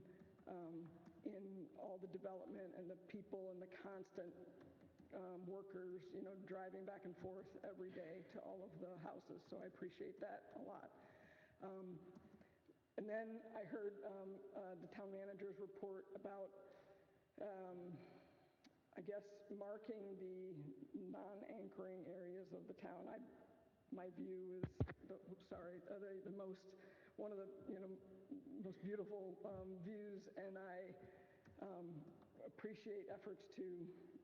all the development and the people and the constant workers, you know, driving back and forth every day to all of the houses. So I appreciate that a lot. And then I heard the town manager's report about, I guess, marking the non-anchoring areas of the town. My view is, one of the most beautiful views, and I appreciate efforts to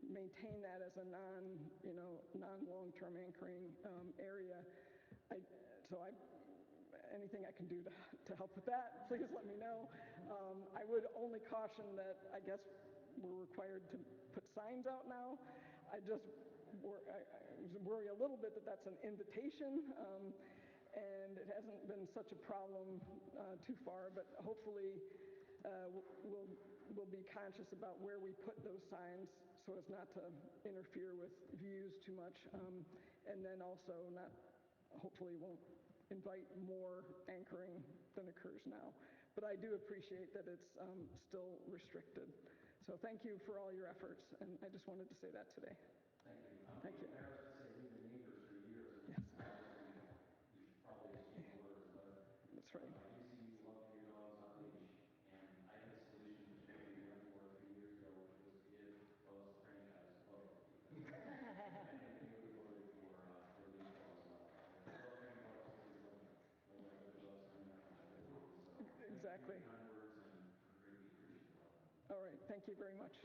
maintain that as a non-long-term anchoring area. Anything I can do to help with that, please let me know. I would only caution that I guess we're required to put signs out now. I worry a little bit that that's an invitation, and it hasn't been such a problem too far, but hopefully we'll be conscious about where we put those signs so as not to interfere with views too much, and then also hopefully won't invite more anchoring than occurs now. But I do appreciate that it's still restricted. So thank you for all your efforts, and I just wanted to say that today. Thank you. Thank you. I was to say, we've been neighbors for years. Yes. We should probably exchange words, but that's right. I do see you love your dogs on leash, and I had a solution to put in here 4 or 3 years ago, which was to give Buzz a franchise club. I think we would voted for leash dogs. I love your dogs, please let me. Don't let the dogs come down. So, exactly. kind words, and we're greatly appreciative of them. All right. Thank you very much.